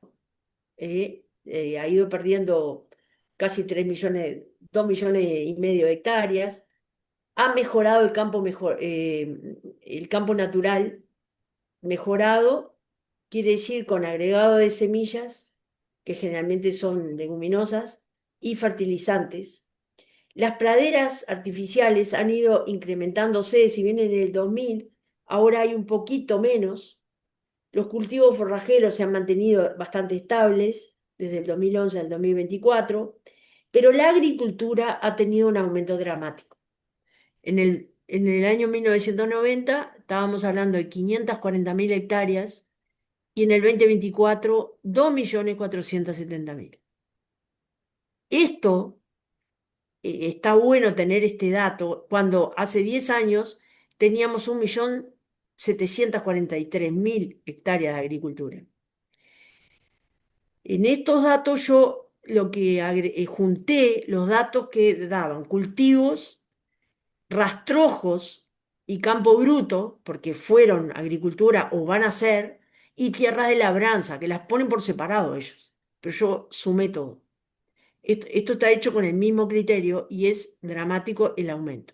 ha ido perdiendo casi 3 millones, 2 millones y medio de hectáreas, ha mejorado el campo natural, mejorado quiere decir con agregado de semillas, que generalmente son leguminosas, y fertilizantes. Las praderas artificiales han ido incrementándose, si bien en el 2000 ahora hay un poquito menos. Los cultivos forrajeros se han mantenido bastante estables desde el 2011 al 2024, pero la agricultura ha tenido un aumento dramático. En el año 1990 estábamos hablando de 540.000 hectáreas y en el 2024 2.470.000. Esto, está bueno tener este dato, cuando hace 10 años teníamos 1.743.000 hectáreas de agricultura. En estos datos yo lo que junté los datos que daban cultivos, rastrojos y campo bruto, porque fueron agricultura o van a ser, y tierras de labranza, que las ponen por separado ellos. Pero yo sumé todo. Esto está hecho con el mismo criterio y es dramático el aumento.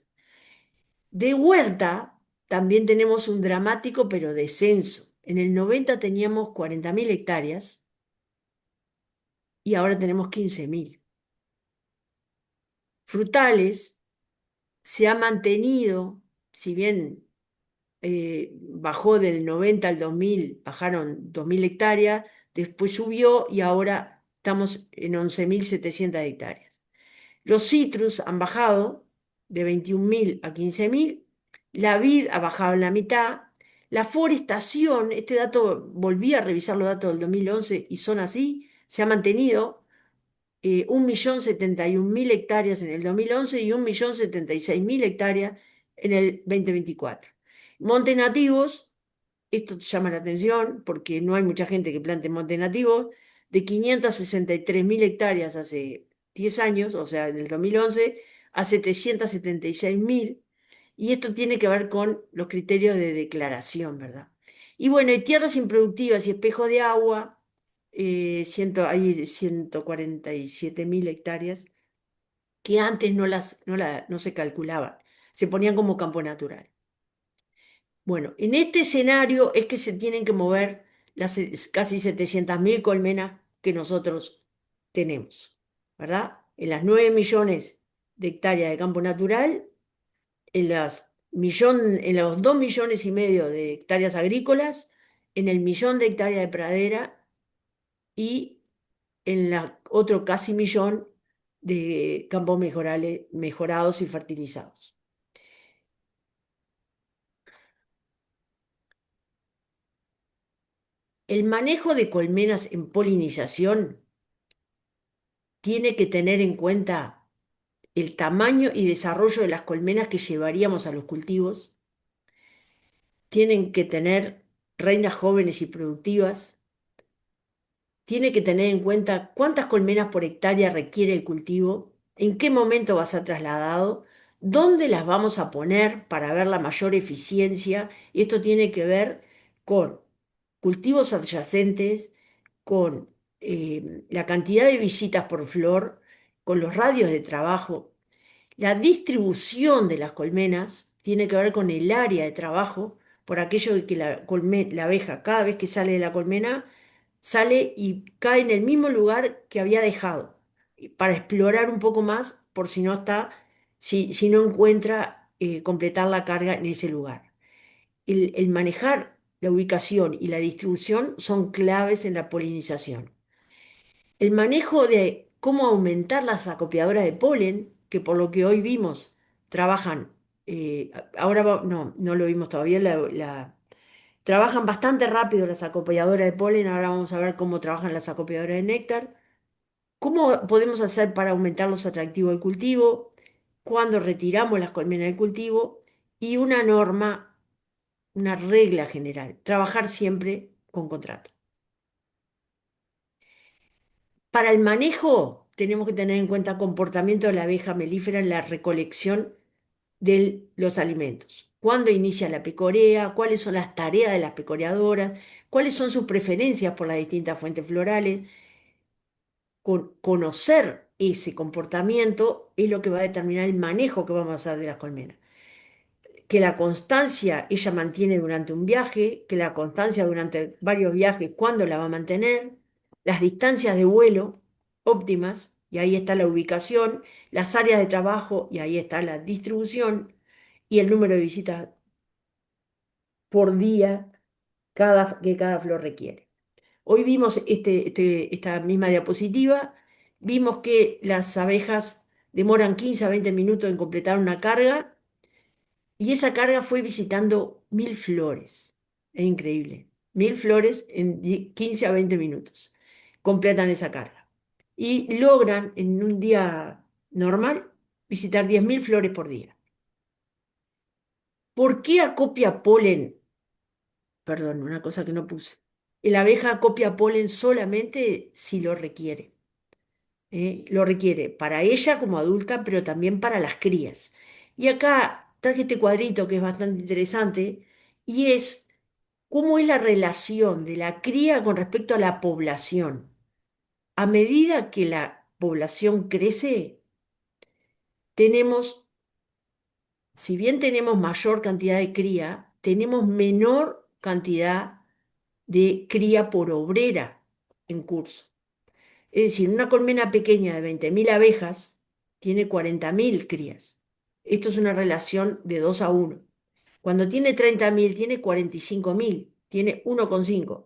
De huerta también tenemos un dramático pero descenso. En el 90 teníamos 40.000 hectáreas y ahora tenemos 15.000. Frutales se ha mantenido, si bien bajó del 90 al 2000, bajaron 2.000 hectáreas, después subió y ahora estamos en 11.700 hectáreas. Los citrus han bajado de 21.000 a 15.000, la vid ha bajado en la mitad, la forestación, este dato, volví a revisar los datos del 2011 y son así, se ha mantenido 1.071.000 hectáreas en el 2011 y 1.076.000 hectáreas en el 2024. Montes nativos, esto te llama la atención porque no hay mucha gente que plante montes nativos, de 563.000 hectáreas hace 10 años, o sea, en el 2011, a 776.000, y esto tiene que ver con los criterios de declaración, ¿verdad? Y bueno, y tierras improductivas y espejos de agua, hay 147.000 hectáreas que antes no se calculaban, se ponían como campo natural. Bueno, en este escenario es que se tienen que mover las casi 700.000 colmenas que nosotros tenemos, ¿verdad? En las 9 millones de hectáreas de campo natural, en los 2 millones y medio de hectáreas agrícolas, en el millón de hectáreas de pradera y en la otro casi millón de campos mejorados y fertilizados. El manejo de colmenas en polinización tiene que tener en cuenta el tamaño y desarrollo de las colmenas que llevaríamos a los cultivos. Tienen que tener reinas jóvenes y productivas. Tiene que tener en cuenta cuántas colmenas por hectárea requiere el cultivo, en qué momento va a ser trasladado, dónde las vamos a poner para ver la mayor eficiencia. Y esto tiene que ver con cultivos adyacentes, con la cantidad de visitas por flor, con los radios de trabajo. La distribución de las colmenas tiene que ver con el área de trabajo, por aquello de que la abeja, cada vez que sale de la colmena, sale y cae en el mismo lugar que había dejado, para explorar un poco más por si no está, si no encuentra completar la carga en ese lugar. El manejar la ubicación y la distribución son claves en la polinización. El manejo de cómo aumentar las acopiadoras de polen, que por lo que hoy vimos, trabajan, no lo vimos todavía, trabajan bastante rápido las acopiadoras de polen, ahora vamos a ver cómo trabajan las acopiadoras de néctar. ¿Cómo podemos hacer para aumentar los atractivos del cultivo? Cuando retiramos las colmenas del cultivo y una norma, una regla general, trabajar siempre con contrato. Para el manejo tenemos que tener en cuenta comportamiento de la abeja melífera en la recolección de los alimentos. ¿Cuándo inicia la pecorea? ¿Cuáles son las tareas de las pecoreadoras? ¿Cuáles son sus preferencias por las distintas fuentes florales? Conocer ese comportamiento es lo que va a determinar el manejo que vamos a hacer de las colmenas. Que la constancia ella mantiene durante un viaje, que la constancia durante varios viajes, cuándo la va a mantener, las distancias de vuelo óptimas, y ahí está la ubicación, las áreas de trabajo, y ahí está la distribución, y el número de visitas por día que cada flor requiere. Hoy vimos esta misma diapositiva, vimos que las abejas demoran 15 a 20 minutos en completar una carga y esa carga fue visitando 1000 flores. Es increíble. 1000 flores en 15 a 20 minutos. Completan esa carga. Y logran en un día normal visitar 10.000 flores por día. ¿Por qué acopia polen? Perdón, una cosa que no puse. La abeja acopia polen solamente si lo requiere. Lo requiere para ella como adulta, pero también para las crías. Y acá traje este cuadrito que es bastante interesante y es cómo es la relación de la cría con respecto a la población. A medida que la población crece, tenemos, si bien tenemos mayor cantidad de cría, tenemos menor cantidad de cría por obrera en curso. Es decir, una colmena pequeña de 20.000 abejas tiene 40.000 crías. Esto es una relación de 2 a 1. Cuando tiene 30.000, tiene 45.000, tiene 1,5.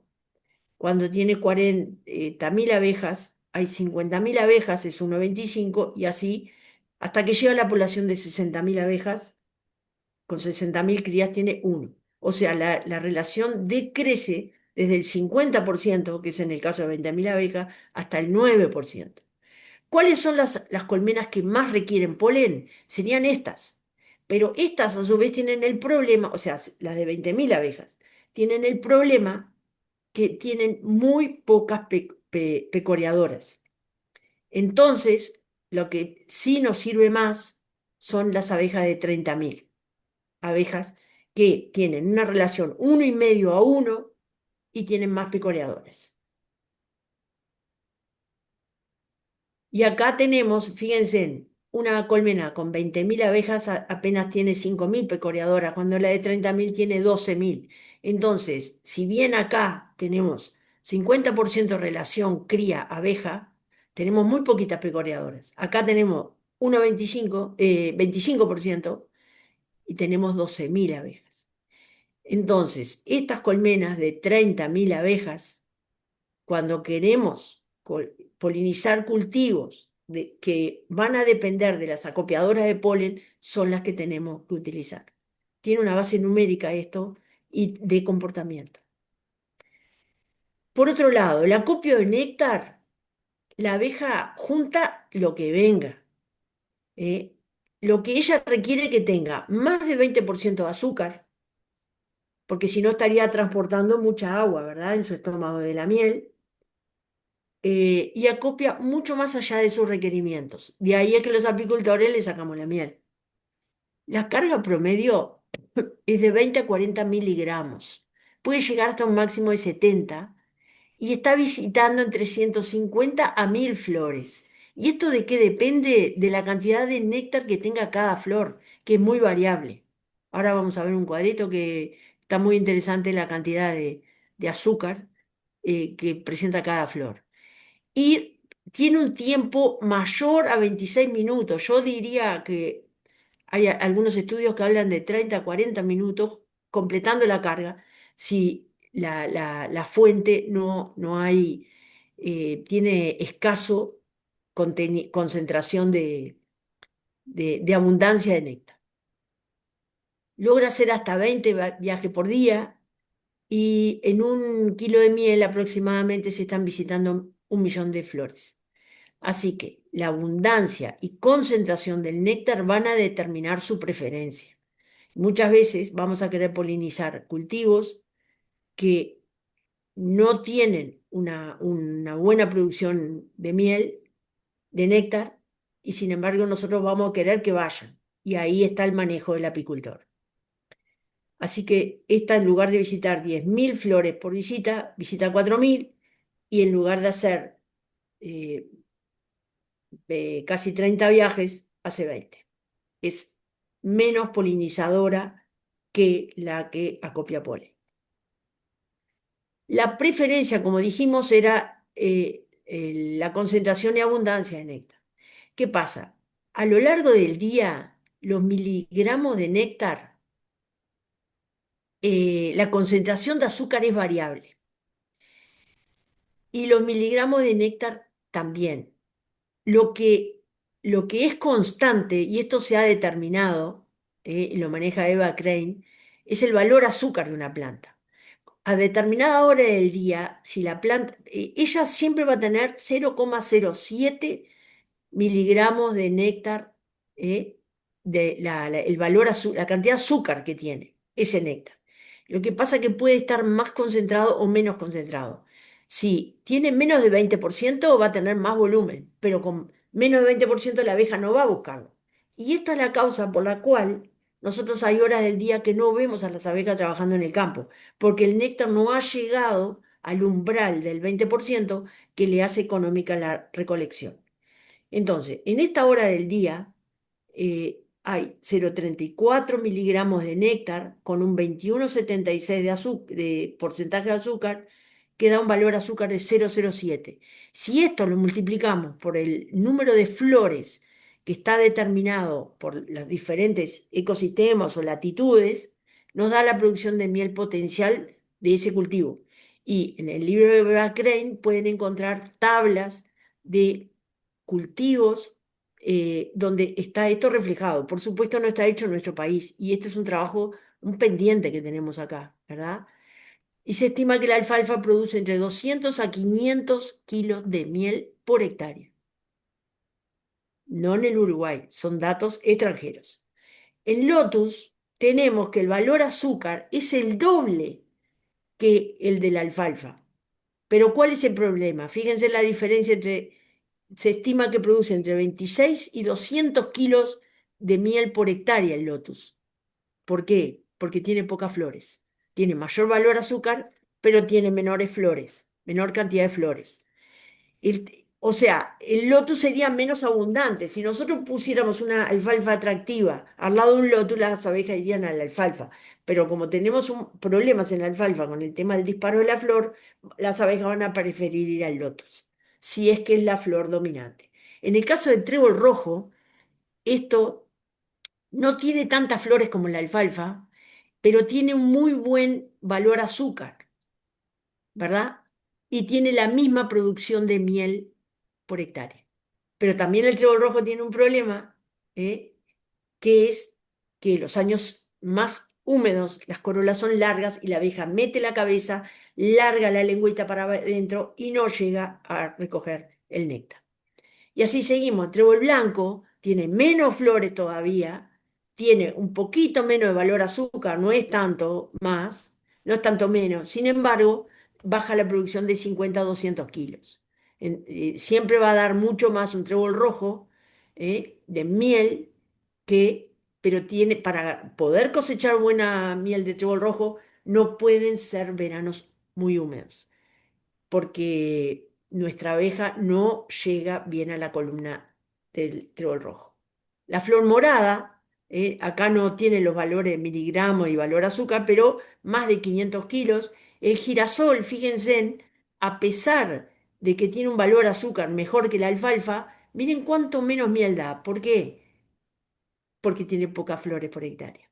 Cuando tiene 40.000 abejas, hay 50.000 abejas, es 1,25, y así hasta que llega a la población de 60.000 abejas, con 60.000 crías tiene 1. O sea, la relación decrece desde el 50%, que es en el caso de 20.000 abejas, hasta el 9%. ¿Cuáles son las colmenas que más requieren polen? Serían estas. Pero estas a su vez tienen el problema, o sea, las de 20.000 abejas, tienen el problema que tienen muy pocas pecoreadoras. Entonces, lo que sí nos sirve más son las abejas de 30.000 abejas que tienen una relación 1,5 a 1 y tienen más pecoreadores. Y acá tenemos, fíjense, una colmena con 20.000 abejas apenas tiene 5.000 pecoreadoras, cuando la de 30.000 tiene 12.000. Entonces, si bien acá tenemos 50% relación cría-abeja, tenemos muy poquitas pecoreadoras. Acá tenemos 25% y tenemos 12.000 abejas. Entonces, estas colmenas de 30.000 abejas, cuando queremos polinizar cultivos que van a depender de las acopiadoras de polen, son las que tenemos que utilizar. Tiene una base numérica esto y de comportamiento. Por otro lado, el acopio de néctar, la abeja junta lo que venga. ¿eh? Lo que ella requiere que tenga más de 20% de azúcar, porque si no estaría transportando mucha agua, ¿verdad? En su estómago de la miel. Y acopia mucho más allá de sus requerimientos. De ahí es que los apicultores le sacamos la miel. La carga promedio es de 20 a 40 miligramos. Puede llegar hasta un máximo de 70 y está visitando entre 150 a 1.000 flores. ¿Y esto de qué depende? De la cantidad de néctar que tenga cada flor, que es muy variable. Ahora vamos a ver un cuadrito que está muy interesante la cantidad de azúcar que presenta cada flor y tiene un tiempo mayor a 26 minutos. Yo diría que hay algunos estudios que hablan de 30 a 40 minutos completando la carga si la fuente no hay, tiene escaso concentración de abundancia de néctar. Logra hacer hasta 20 viajes por día y en 1 kilo de miel aproximadamente se están visitando 1 millón de flores. Así que la abundancia y concentración del néctar van a determinar su preferencia. Muchas veces vamos a querer polinizar cultivos que no tienen una buena producción de miel de néctar y sin embargo nosotros vamos a querer que vayan. Y ahí está el manejo del apicultor. Así que esta, en lugar de visitar 10.000 flores por visita, visita 4.000 y en lugar de hacer eh, casi 30 viajes, hace 20. Es menos polinizadora que la que acopia polen. La preferencia, como dijimos, era la concentración y abundancia de néctar. ¿Qué pasa? A lo largo del día, los miligramos de néctar, la concentración de azúcar es variable y los miligramos de néctar también. Lo que, lo que es constante, y esto se ha determinado, y lo maneja Eva Crane, es el valor azúcar de una planta. A determinada hora del día, si la planta, ella siempre va a tener 0,07 miligramos de néctar, de el valor, la cantidad de azúcar que tiene ese néctar. Lo que pasa es que puede estar más concentrado o menos concentrado. Si tiene menos de 20%, va a tener más volumen, pero con menos de 20% la abeja no va a buscarlo. Y esta es la causa por la cual nosotros hay horas del día que no vemos a las abejas trabajando en el campo, porque el néctar no ha llegado al umbral del 20% que le hace económica la recolección. Entonces, en esta hora del día hay 0,34 miligramos de néctar con un 21,76 de porcentaje de azúcar, que da un valor azúcar de 0,07. Si esto lo multiplicamos por el número de flores que está determinado por los diferentes ecosistemas o latitudes, nos da la producción de miel potencial de ese cultivo. Y en el libro de Brad Crane pueden encontrar tablas de cultivos donde está esto reflejado. Por supuesto, no está hecho en nuestro país y este es un trabajo, un pendiente que tenemos acá, ¿verdad? Y se estima que la alfalfa produce entre 200 a 500 kilos de miel por hectárea. No en el Uruguay, son datos extranjeros. En Lotus tenemos que el valor azúcar es el doble que el de la alfalfa. Pero ¿cuál es el problema? Fíjense la diferencia entre, se estima que produce entre 26 y 200 kilos de miel por hectárea el lotus. ¿Por qué? Porque tiene pocas flores. Tiene mayor valor azúcar, pero tiene menores flores, menor cantidad de flores. O sea, el lotus sería menos abundante. Si nosotros pusiéramos una alfalfa atractiva al lado de un lotus, las abejas irían a la alfalfa. Pero como tenemos problemas en la alfalfa con el tema del disparo de la flor, las abejas van a preferir ir al lotus, si es que es la flor dominante. En el caso del trébol rojo, esto no tiene tantas flores como la alfalfa, pero tiene un muy buen valor azúcar, ¿verdad? Y tiene la misma producción de miel por hectárea. Pero también el trébol rojo tiene un problema, ¿eh? Que es que los años más húmedos, las corolas son largas y la abeja mete la cabeza, larga la lengüita para adentro y no llega a recoger el néctar. Y así seguimos. El trébol blanco tiene menos flores todavía, tiene un poquito menos de valor azúcar, no es tanto más, no es tanto menos. Sin embargo, baja la producción de 50 a 200 kilos. Siempre va a dar mucho más un trébol rojo de miel que, pero tiene, para poder cosechar buena miel de trébol rojo, no pueden ser veranos muy húmedos porque nuestra abeja no llega bien a la columna del trébol rojo. La flor morada, acá no tiene los valores miligramos y valor azúcar, pero más de 500 kilos. El girasol, fíjense, a pesar de que tiene un valor azúcar mejor que la alfalfa, miren cuánto menos miel da. ¿Por qué? Porque tiene pocas flores por hectárea.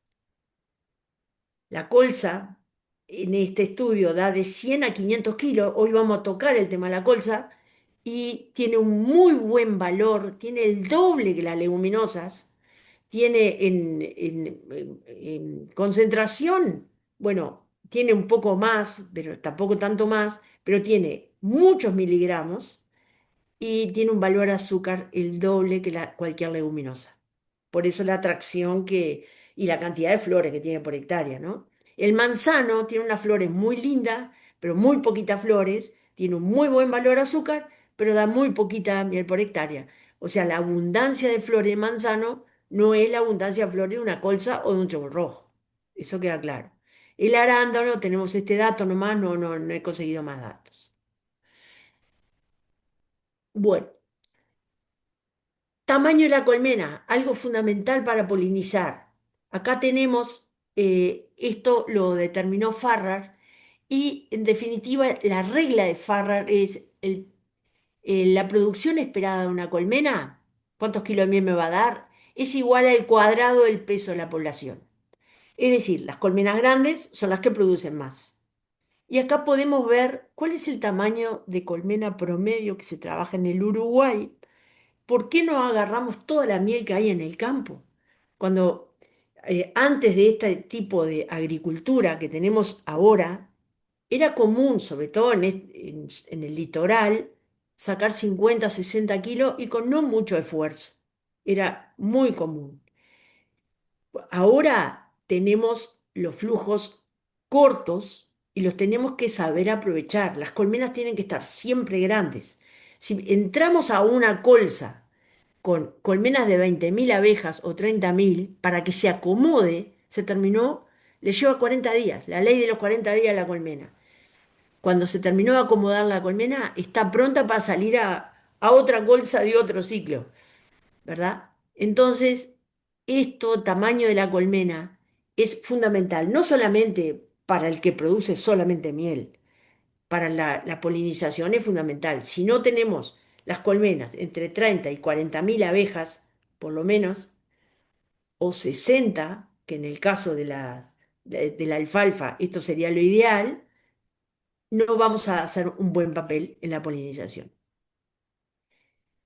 La colza en este estudio da de 100 a 500 kilos. Hoy vamos a tocar el tema de la colza y tiene un muy buen valor, tiene el doble que las leguminosas, tiene en concentración, bueno, tiene un poco más, pero tampoco tanto más, pero tiene muchos miligramos y tiene un valor azúcar el doble que cualquier leguminosa. Por eso la atracción y la cantidad de flores que tiene por hectárea, ¿no? El manzano tiene unas flores muy lindas, pero muy poquitas flores, tiene un muy buen valor azúcar, pero da muy poquita miel por hectárea. O sea, la abundancia de flores de manzano no es la abundancia de flores de una colza o de un trébol rojo. Eso queda claro. El arándano, tenemos este dato nomás, no he conseguido más datos. Bueno, tamaño de la colmena, algo fundamental para polinizar. Acá tenemos, esto lo determinó Farrar, y en definitiva la regla de Farrar es la producción esperada de una colmena, ¿cuántos kilos de miel me va a dar? Es igual al cuadrado del peso de la población. Es decir, las colmenas grandes son las que producen más. Y acá podemos ver cuál es el tamaño de colmena promedio que se trabaja en el Uruguay. ¿Por qué no agarramos toda la miel que hay en el campo? Cuando antes de este tipo de agricultura que tenemos ahora, era común, sobre todo en el litoral, sacar 50, 60 kilos y con no mucho esfuerzo. Era muy común. Ahora tenemos los flujos cortos y los tenemos que saber aprovechar. Las colmenas tienen que estar siempre grandes. Si entramos a una colza con colmenas de 20.000 abejas o 30.000 para que se acomode, se terminó, le lleva 40 días, la ley de los 40 días a la colmena. Cuando se terminó de acomodar la colmena, está pronta para salir a otra colza de otro ciclo, ¿verdad? Entonces, esto, tamaño de la colmena, es fundamental, no solamente para el que produce solamente miel, para la polinización es fundamental. Si no tenemos las colmenas entre 30 y 40.000 abejas, por lo menos, o 60, que en el caso de la alfalfa esto sería lo ideal, no vamos a hacer un buen papel en la polinización.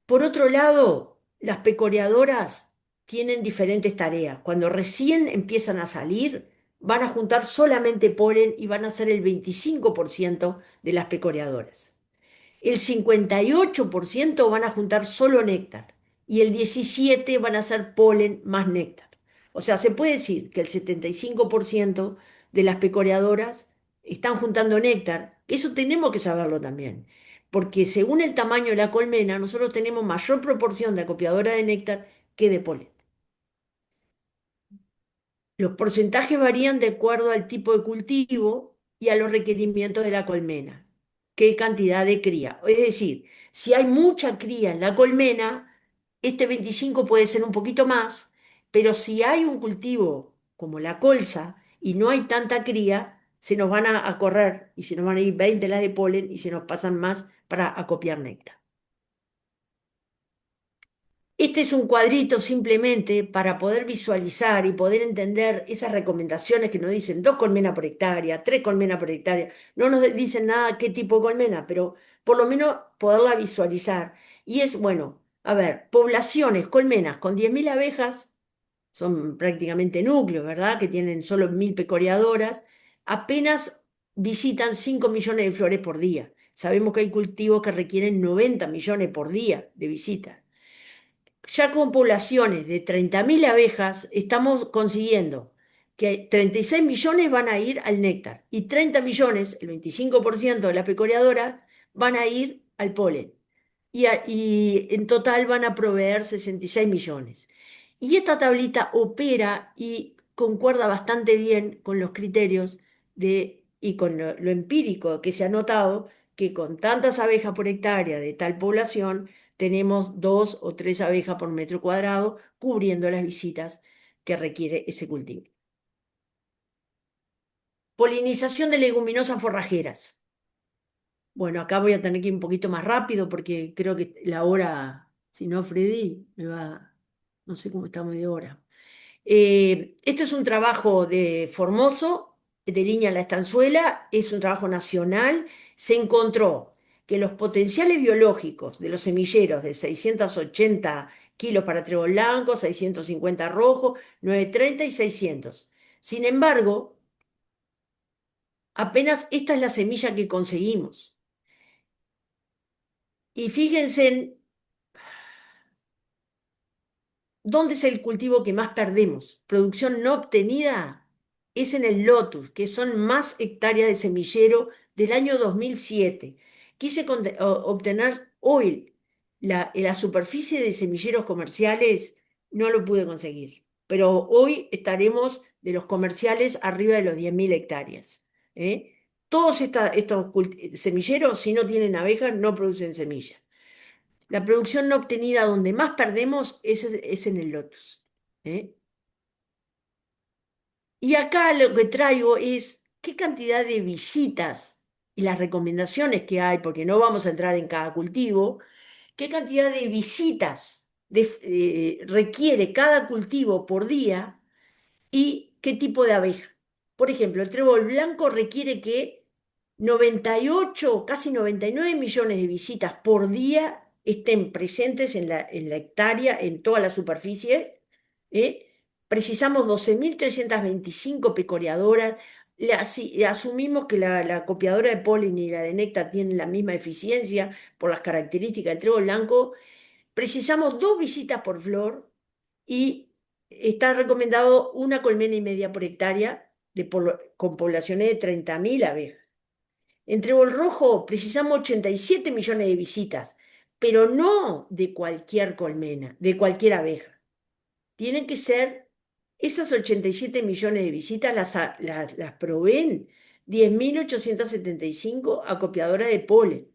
Por otro lado, las pecoreadoras tienen diferentes tareas. Cuando recién empiezan a salir, van a juntar solamente polen y van a ser el 25% de las pecoreadoras. El 58% van a juntar solo néctar y el 17% van a hacer polen más néctar. O sea, se puede decir que el 75% de las pecoreadoras están juntando néctar. Eso tenemos que saberlo también, porque según el tamaño de la colmena, nosotros tenemos mayor proporción de acopiadora de néctar que de polen. Los porcentajes varían de acuerdo al tipo de cultivo y a los requerimientos de la colmena. ¿Qué cantidad de cría? Es decir, si hay mucha cría en la colmena, este 25 puede ser un poquito más, pero si hay un cultivo como la colza y no hay tanta cría, se nos van a correr y se nos van a ir 20 las de polen y se nos pasan más para acopiar néctar. Este es un cuadrito simplemente para poder visualizar y poder entender esas recomendaciones que nos dicen 2 colmenas por hectárea, 3 colmenas por hectárea. No nos dicen nada qué tipo de colmena, pero por lo menos poderla visualizar. Y es, bueno, a ver, poblaciones, colmenas con 10.000 abejas, son prácticamente núcleos, ¿verdad? Que tienen solo 1.000 pecoreadoras, apenas visitan 5 millones de flores por día. Sabemos que hay cultivos que requieren 90 millones por día de visitas. Ya con poblaciones de 30.000 abejas, estamos consiguiendo que 36 millones van a ir al néctar y 30 millones, el 25% de las pecoreadoras, van a ir al polen. Y en total van a proveer 66 millones. Y esta tablita opera y concuerda bastante bien con los criterios y con lo empírico que se ha notado que con tantas abejas por hectárea de tal población, tenemos 2 o 3 abejas por metro cuadrado cubriendo las visitas que requiere ese cultivo. Polinización de leguminosas forrajeras. Bueno, acá voy a tener que ir un poquito más rápido porque creo que la hora, si no, Freddy, me va, no sé cómo estamos de hora. Esto es un trabajo de Formoso, de Línea La Estanzuela, es un trabajo nacional. Se encontró que los potenciales biológicos de los semilleros de 680 kilos para trébol blanco, 650 rojo, 930 y 600. Sin embargo, apenas esta es la semilla que conseguimos. Y fíjense en ¿dónde es el cultivo que más perdemos? Producción no obtenida es en el Lotus, que son más hectáreas de semillero del año 2007. Quise obtener hoy la superficie de semilleros comerciales no lo pude conseguir, pero hoy estaremos de los comerciales arriba de los 10.000 hectáreas. ¿Eh? Todos estos semilleros, si no tienen abejas, no producen semillas. La producción no obtenida donde más perdemos es en el lotus. ¿Eh? Y acá lo que traigo es qué cantidad de visitas y las recomendaciones que hay, porque no vamos a entrar en cada cultivo, qué cantidad de visitas requiere cada cultivo por día y qué tipo de abeja. Por ejemplo, el trébol blanco requiere que 98, casi 99 millones de visitas por día estén presentes en la hectárea, en toda la superficie. ¿Eh? Precisamos 12.325 pecoreadoras. Asumimos que la copiadora de polen y la de néctar tienen la misma eficiencia por las características del trébol blanco. Precisamos 2 visitas por flor y está recomendado una colmena y media por hectárea con poblaciones de 30.000 abejas. En trébol rojo precisamos 87 millones de visitas, pero no de cualquier colmena, de cualquier abeja. Tienen que ser esas 87 millones de visitas las proveen 10.875 acopiadoras de polen.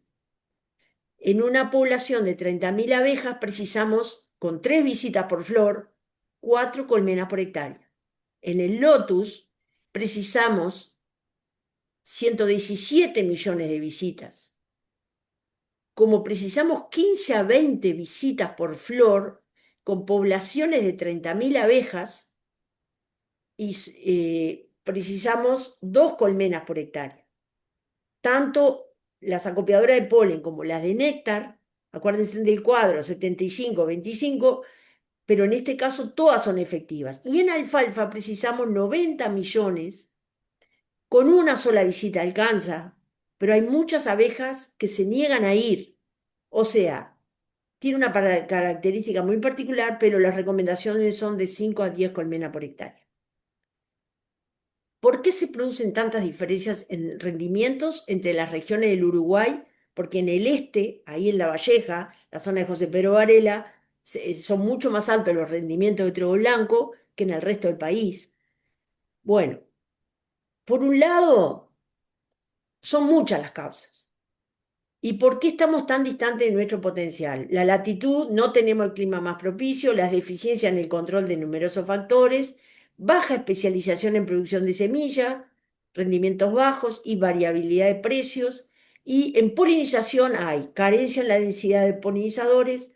En una población de 30.000 abejas precisamos, con 3 visitas por flor, 4 colmenas por hectárea. En el lotus precisamos 117 millones de visitas. Como precisamos 15 a 20 visitas por flor, con poblaciones de 30.000 abejas, y precisamos 2 colmenas por hectárea. Tanto las acopiadoras de polen como las de néctar, acuérdense del cuadro 75-25, pero en este caso todas son efectivas. Y en alfalfa precisamos 90 millones, con una sola visita alcanza, pero hay muchas abejas que se niegan a ir. O sea, tiene una característica muy particular, pero las recomendaciones son de 5 a 10 colmenas por hectárea. ¿Por qué se producen tantas diferencias en rendimientos entre las regiones del Uruguay? Porque en el este, ahí en La Valleja, la zona de José Pedro Varela, son mucho más altos los rendimientos de trébol blanco que en el resto del país. Bueno, por un lado, son muchas las causas. ¿Y por qué estamos tan distantes de nuestro potencial? La latitud, no tenemos el clima más propicio, las deficiencias en el control de numerosos factores, baja especialización en producción de semilla, rendimientos bajos y variabilidad de precios. Y en polinización hay carencia en la densidad de polinizadores,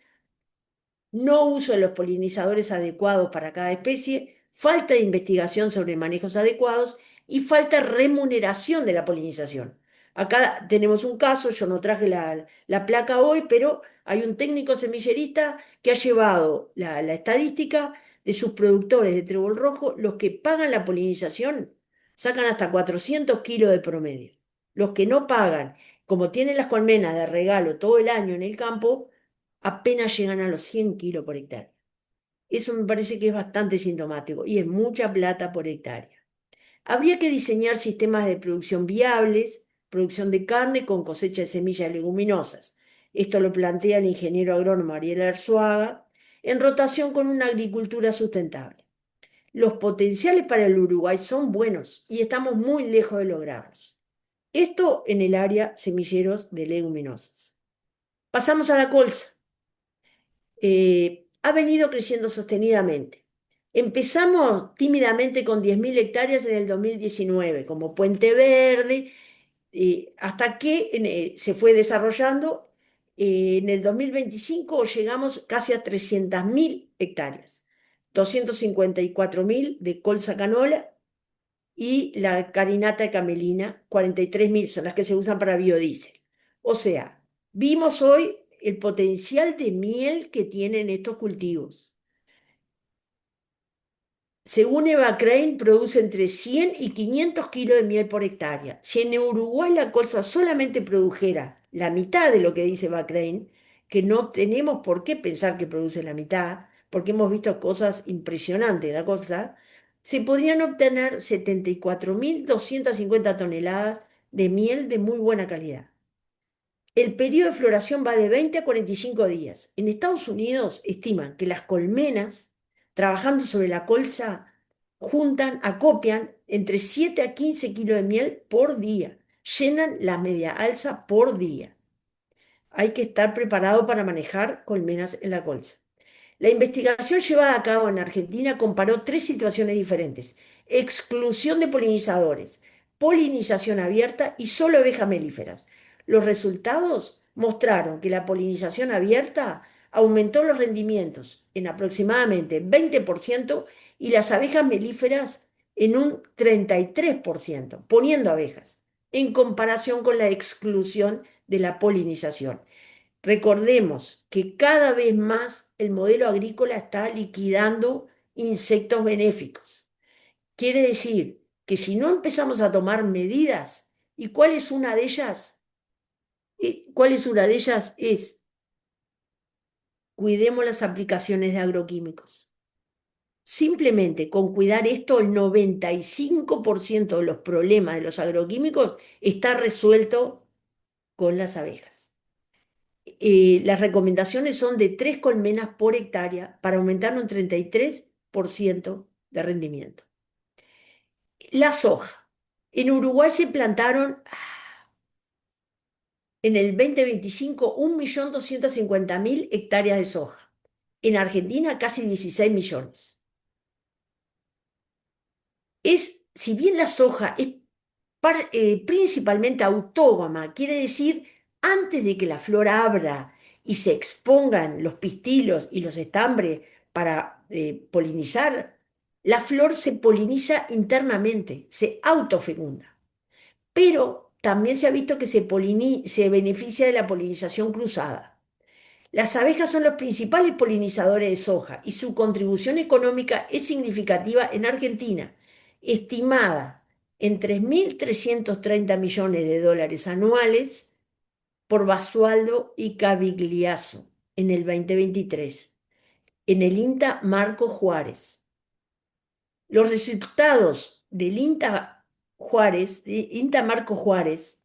no uso de los polinizadores adecuados para cada especie, falta de investigación sobre manejos adecuados y falta remuneración de la polinización. Acá tenemos un caso, yo no traje la placa hoy, pero hay un técnico semillerista que ha llevado la estadística de sus productores de trébol rojo, los que pagan la polinización sacan hasta 400 kilos de promedio. Los que no pagan, como tienen las colmenas de regalo todo el año en el campo, apenas llegan a los 100 kilos por hectárea. Eso me parece que es bastante sintomático y es mucha plata por hectárea. Habría que diseñar sistemas de producción viables, producción de carne con cosecha de semillas leguminosas. Esto lo plantea el ingeniero agrónomo Ariel Arzuaga, en rotación con una agricultura sustentable. Los potenciales para el Uruguay son buenos y estamos muy lejos de lograrlos. Esto en el área semilleros de leguminosas. Pasamos a la colza. Ha venido creciendo sostenidamente. Empezamos tímidamente con 10.000 hectáreas en el 2019, como Puente Verde, hasta que se fue desarrollando. En el 2025 llegamos casi a 300.000 hectáreas, 254.000 de colza canola y la carinata de camelina, 43.000 son las que se usan para biodiesel. O sea, vimos hoy el potencial de miel que tienen estos cultivos. Según Eva Crane, produce entre 100 y 500 kilos de miel por hectárea. Si en Uruguay la colza solamente produjera la mitad de lo que dice Eva Crane, que no tenemos por qué pensar que produce la mitad, porque hemos visto cosas impresionantes en la colza, se podrían obtener 74.250 toneladas de miel de muy buena calidad. El periodo de floración va de 20 a 45 días. En Estados Unidos estiman que las colmenas, trabajando sobre la colza, acopian entre 7 a 15 kilos de miel por día. Llenan la media alza por día. Hay que estar preparado para manejar colmenas en la colza. La investigación llevada a cabo en Argentina comparó tres situaciones diferentes: exclusión de polinizadores, polinización abierta y solo abejas melíferas. Los resultados mostraron que la polinización abierta aumentó los rendimientos en aproximadamente 20% y las abejas melíferas en un 33%, poniendo abejas, en comparación con la exclusión de la polinización. Recordemos que cada vez más el modelo agrícola está liquidando insectos benéficos. Quiere decir que si no empezamos a tomar medidas, ¿y cuál es una de ellas? ¿Cuál es una de ellas? Es cuidemos las aplicaciones de agroquímicos. Simplemente con cuidar esto, el 95% de los problemas de los agroquímicos está resuelto con las abejas. Las recomendaciones son de 3 colmenas por hectárea para aumentar un 33% de rendimiento. La soja. En Uruguay se plantaron en el 2025 1.250.000 hectáreas de soja. En Argentina casi 16 millones. Si bien la soja es principalmente autógama, quiere decir, antes de que la flor abra y se expongan los pistilos y los estambres para polinizar, la flor se poliniza internamente, se autofecunda. Pero también se ha visto que se beneficia de la polinización cruzada. Las abejas son los principales polinizadores de soja y su contribución económica es significativa en Argentina, estimada en 3.330 millones de dólares anuales por Basualdo y Cavigliaso en el 2023, en el INTA Marco Juárez. Los resultados del INTA Marco Juárez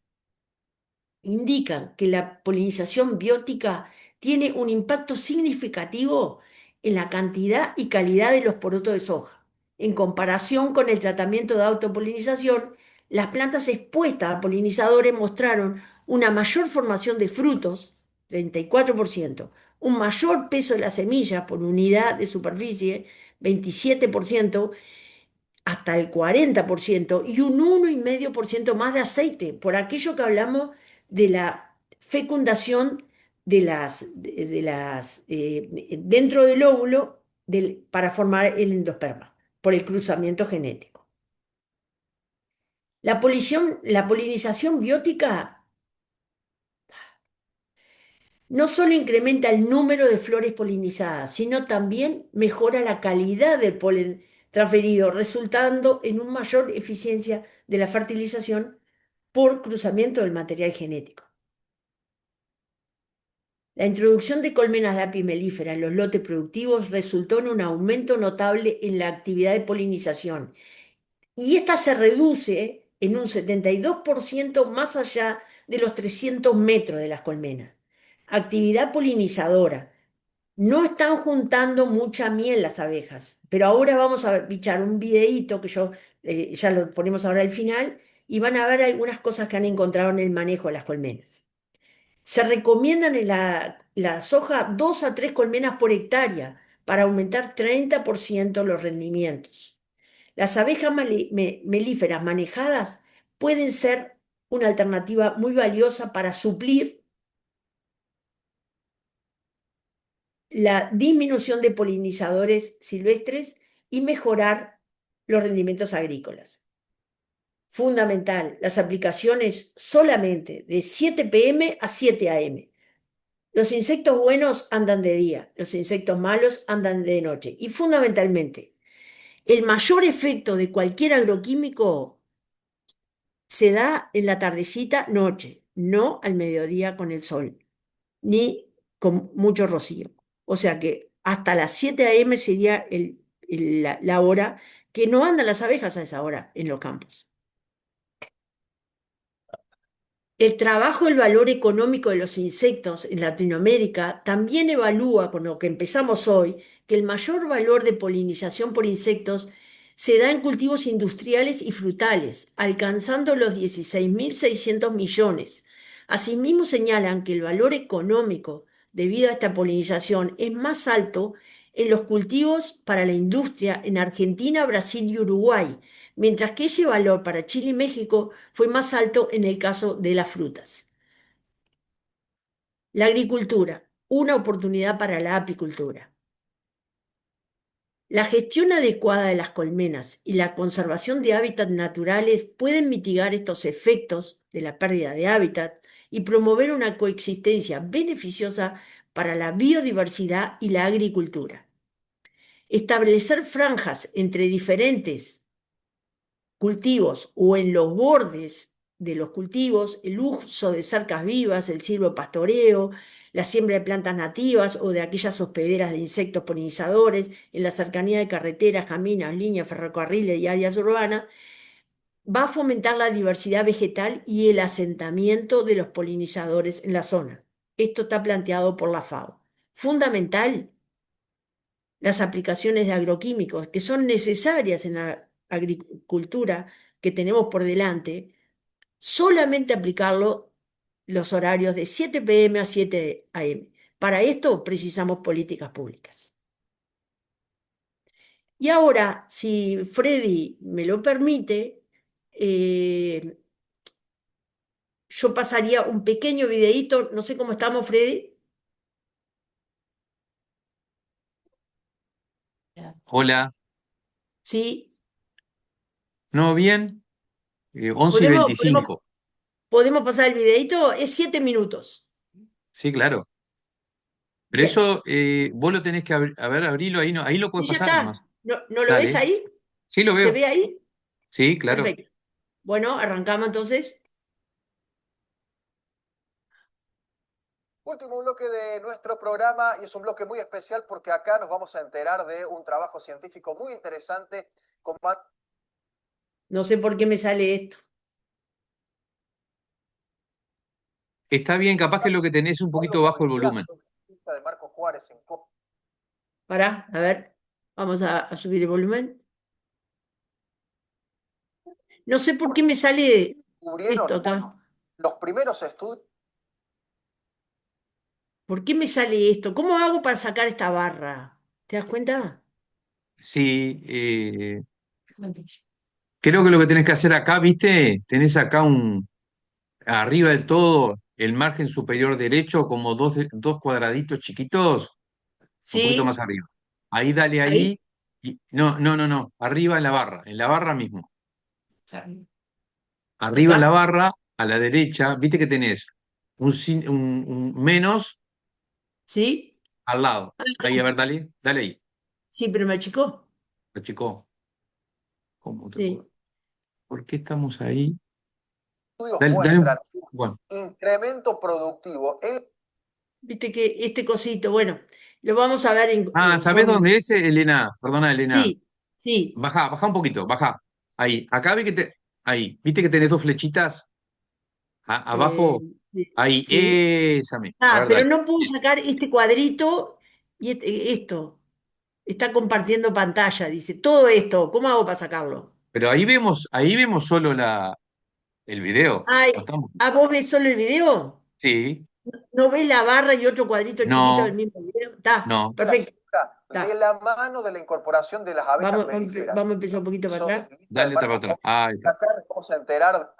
indican que la polinización biótica tiene un impacto significativo en la cantidad y calidad de los porotos de soja. En comparación con el tratamiento de autopolinización, las plantas expuestas a polinizadores mostraron una mayor formación de frutos, 34%, un mayor peso de las semillas por unidad de superficie, 27%, hasta el 40% y un 1,5% más de aceite, por aquello que hablamos de la fecundación dentro del óvulo para formar el endosperma, por el cruzamiento genético. La polinización biótica no solo incrementa el número de flores polinizadas, sino también mejora la calidad del polen transferido, resultando en una mayor eficiencia de la fertilización por cruzamiento del material genético. La introducción de colmenas de apis melífera en los lotes productivos resultó en un aumento notable en la actividad de polinización, y esta se reduce en un 72% más allá de los 300 metros de las colmenas. Actividad polinizadora. No están juntando mucha miel las abejas, pero ahora vamos a bichar un videíto que ya lo ponemos ahora al final y van a ver algunas cosas que han encontrado en el manejo de las colmenas. Se recomiendan en la soja 2 a 3 colmenas por hectárea para aumentar 30% los rendimientos. Las abejas melíferas manejadas pueden ser una alternativa muy valiosa para suplir la disminución de polinizadores silvestres y mejorar los rendimientos agrícolas. Fundamental, las aplicaciones solamente de 7 p.m. a 7 a.m. Los insectos buenos andan de día, los insectos malos andan de noche. Y fundamentalmente, el mayor efecto de cualquier agroquímico se da en la tardecita noche, no al mediodía con el sol, ni con mucho rocío. O sea que hasta las 7 a.m. sería la hora que no andan las abejas a esa hora en los campos. El trabajo, el valor económico de los insectos en Latinoamérica también evalúa, con lo que empezamos hoy, que el mayor valor de polinización por insectos se da en cultivos industriales y frutales, alcanzando los 16.600 millones. Asimismo, señalan que el valor económico debido a esta polinización es más alto en los cultivos para la industria en Argentina, Brasil y Uruguay, mientras que ese valor para Chile y México fue más alto en el caso de las frutas. La agricultura, una oportunidad para la apicultura. La gestión adecuada de las colmenas y la conservación de hábitats naturales pueden mitigar estos efectos de la pérdida de hábitat y promover una coexistencia beneficiosa para la biodiversidad y la agricultura. Establecer franjas entre diferentes cultivos o en los bordes de los cultivos, el uso de cercas vivas, el silvopastoreo, la siembra de plantas nativas o de aquellas hospederas de insectos polinizadores en la cercanía de carreteras, caminos, líneas, ferrocarriles y áreas urbanas, va a fomentar la diversidad vegetal y el asentamiento de los polinizadores en la zona. Esto está planteado por la FAO. Fundamental, las aplicaciones de agroquímicos que son necesarias en la agricultura que tenemos por delante, solamente aplicarlo los horarios de 7 p.m. a 7 a.m. Para esto precisamos políticas públicas. Y ahora, si Freddy me lo permite, yo pasaría un pequeño videíto, no sé cómo estamos, Freddy. Hola, Sí, ¿no bien? 11 y podemos, podemos, 25. podemos pasar el videíto, es 7 minutos. Sí, claro. Pero Bien. eso vos lo tenés que a ver, abrilo ahí, no, ahí lo Y puedes ya pasar está. nomás. ¿No lo ves Dale. ahí? Sí, lo ¿Se veo. ve ahí? Sí, claro. Perfecto. Bueno, arrancamos entonces. Último bloque de nuestro programa y es un bloque muy especial porque acá nos vamos a enterar de un trabajo científico muy interesante con No sé por qué me sale esto. Está bien, capaz que lo que tenés es un Pablo poquito bajo el volumen. Cavigliazo, de Marco Juárez en Córdoba. Pará, a ver. Vamos a subir el volumen. No sé por qué me sale esto Descubrieron, acá. bueno, los primeros estudios. ¿Por qué me sale esto? ¿Cómo hago para sacar esta barra? ¿Te das cuenta? Sí, creo que lo que tenés que hacer acá, ¿viste? Tenés acá arriba del todo, el margen superior derecho, como dos cuadraditos chiquitos, un poquito más ¿Sí? arriba. Ahí dale ¿Ahí? ahí. No, no, no, no. Arriba en la barra mismo. Arriba en la ¿Acá? barra, a la derecha, viste que tenés un menos ¿Sí? al lado. Ah, Ahí, a acá. ver, dale, dale ahí. Sí, pero me achicó. Chico, ¿cómo te puedo? Sí. ¿Por qué estamos ahí? Dale, dale. Muestran Bueno. un incremento productivo en Viste que este cosito, bueno, lo vamos a ver Ah, en ¿sabés forma. dónde es, Elena? Perdona, Elena. Sí, sí. Baja, baja un poquito, baja. Ahí, acá vi que ahí, ¿viste que tenés dos flechitas eh, abajo? Ahí, sí. A Ah, ver, pero dale. no puedo sacar este cuadrito y esto. Está compartiendo pantalla, dice. Todo esto, ¿cómo hago para sacarlo? Pero ahí vemos solo el video. Ay, No estamos. ¿vos ves solo el video? Sí, ¿No ves la barra y otro cuadrito chiquito del no, mismo video? Está, no. la perfecto. soja de Está. la mano de la incorporación de las abejas melíferas. Vamos a empezar un poquito para Eso atrás. desde el lista de Dale otra para Marcos atrás. Polo. Ahí está. Acá nos vamos a enterar.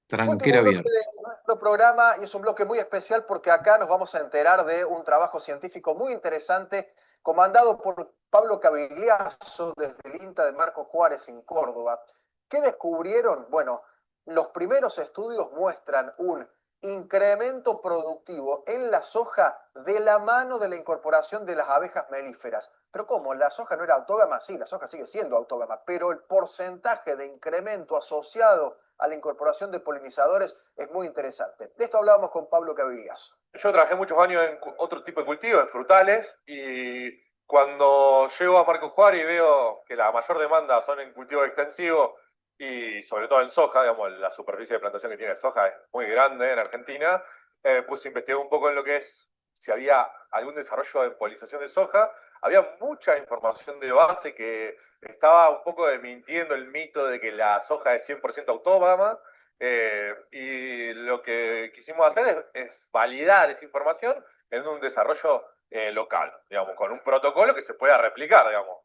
Tranquera Último bloque abierta. de nuestro programa y es un bloque muy especial porque acá nos vamos a enterar de un trabajo científico muy interesante comandado por Pablo Cavigliazo desde el INTA de Marco Juárez en Córdoba. ¿Qué descubrieron? Bueno, los primeros estudios muestran un incremento productivo en la soja de la mano de la incorporación de las abejas melíferas. Pero ¿cómo? ¿La soja no era autógama? Sí, la soja sigue siendo autógama, pero el porcentaje de incremento asociado a la incorporación de polinizadores es muy interesante. De esto hablábamos con Pablo Cavillas. Yo trabajé muchos años en otro tipo de cultivos, en frutales, y cuando llego a Marco Juárez y veo que la mayor demanda son en cultivos extensivos y sobre todo en soja, digamos, la superficie de plantación que tiene soja es muy grande en Argentina. Puse a investigar un poco en lo que es si había algún desarrollo de polinización de soja. Había mucha información de base que estaba un poco desmintiendo el mito de que la soja es 100% autógama. Y lo que quisimos hacer es validar esa información en un desarrollo local, digamos, con un protocolo que se pueda replicar, digamos,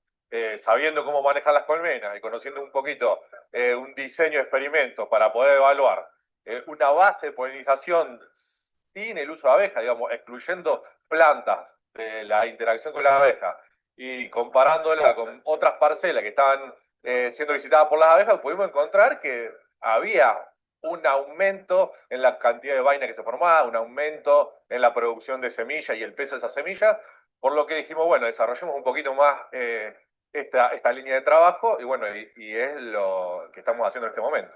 sabiendo cómo manejar las colmenas y conociendo un poquito un diseño de experimento para poder evaluar una base de polinización sin el uso de abeja, digamos, excluyendo plantas de la interacción con la abeja y comparándola con otras parcelas que estaban siendo visitadas por las abejas, pudimos encontrar que había un aumento en la cantidad de vaina que se formaba, un aumento en la producción de semillas y el peso de esas semillas, por lo que dijimos, bueno, desarrollemos un poquito más esta línea de trabajo y bueno, y es lo que estamos haciendo en este momento.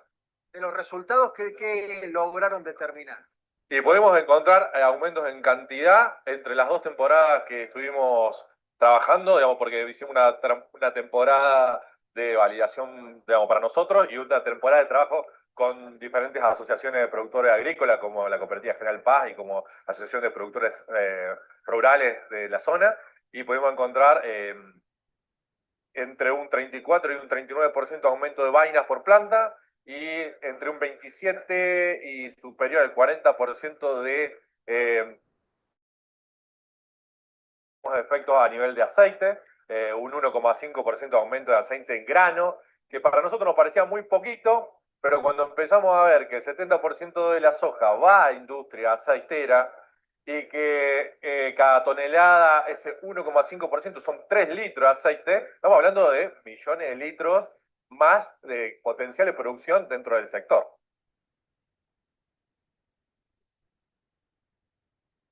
De los resultados que lograron determinar. Y podemos encontrar aumentos en cantidad entre las dos temporadas que estuvimos trabajando, digamos, porque hicimos una temporada de validación, digamos, para nosotros y una temporada de trabajo con diferentes asociaciones de productores agrícolas, como la Cooperativa General Paz y como la Asociación de Productores Rurales de la zona, y pudimos encontrar entre un 34 y un 39% aumento de vainas por planta y entre un 27 y superior al 40% de efectos a nivel de aceite, un 1,5% de aumento de aceite en grano, que para nosotros nos parecía muy poquito, pero cuando empezamos a ver que el 70% de la soja va a industria aceitera y que cada tonelada, ese 1,5% son 3 litros de aceite, estamos hablando de millones de litros más de potencial de producción dentro del sector.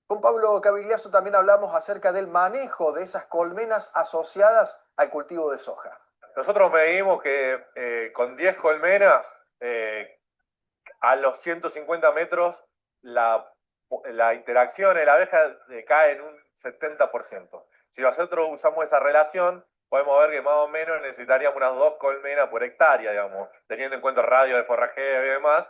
Con Pablo Cavigliaso también hablamos acerca del manejo de esas colmenas asociadas al cultivo de soja. Nosotros medimos que con 10 colmenas, a los 150 metros, la interacción de la abeja cae en un 70%. Si nosotros usamos esa relación, podemos ver que más o menos necesitaríamos unas 2 colmenas por hectárea, digamos, teniendo en cuenta el radio de forrajeo y demás.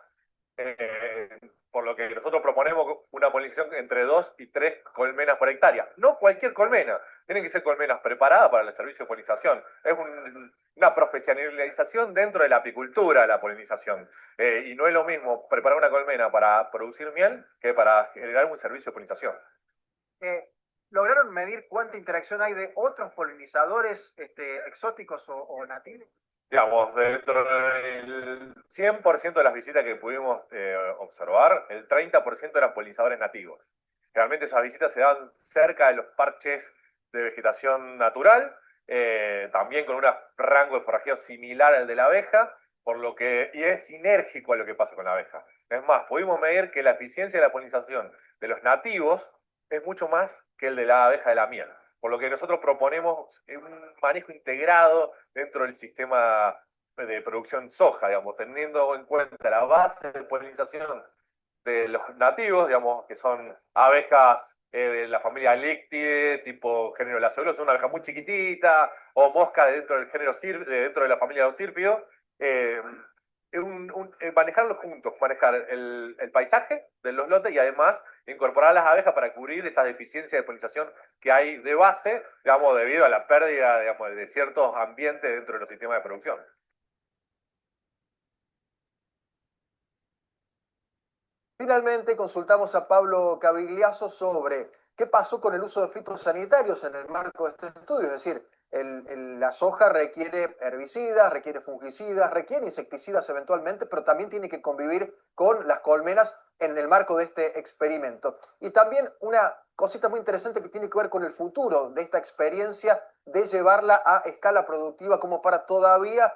Por lo que nosotros proponemos una polinización entre 2 y 3 colmenas por hectárea. No cualquier colmena, tienen que ser colmenas preparadas para el servicio de polinización. Es una profesionalización dentro de la apicultura, la polinización. Y no es lo mismo preparar una colmena para producir miel que para generar un servicio de polinización. ¿Lograron medir cuánta interacción hay de otros polinizadores exóticos o nativos? Digamos, dentro del 100% de las visitas que pudimos observar, el 30% eran polinizadores nativos. Realmente esas visitas se dan cerca de los parches de vegetación natural, también con un rango de forrajeo similar al de la abeja, y es sinérgico a lo que pasa con la abeja. Es más, pudimos medir que la eficiencia de la polinización de los nativos es mucho más que el de la abeja de la miel. Por lo que nosotros proponemos un manejo integrado dentro del sistema de producción soja, digamos, teniendo en cuenta la base de polinización de los nativos, digamos, que son abejas de la familia Lictidae, tipo género Lacerosa, una abeja muy chiquitita, o mosca dentro del género dentro de la familia de los círpidos. Manejarlos juntos, manejar el paisaje de los lotes y además incorporar las abejas para cubrir esas deficiencias de polinización que hay de base, digamos, debido a la pérdida, digamos, de ciertos ambientes dentro de los sistemas de producción. Finalmente, consultamos a Pablo Cavigliaso sobre qué pasó con el uso de fitosanitarios en el marco de este estudio. Es decir, la soja requiere herbicidas, requiere fungicidas, requiere insecticidas eventualmente, pero también tiene que convivir con las colmenas en el marco de este experimento. Y también una cosita muy interesante que tiene que ver con el futuro de esta experiencia de llevarla a escala productiva como para todavía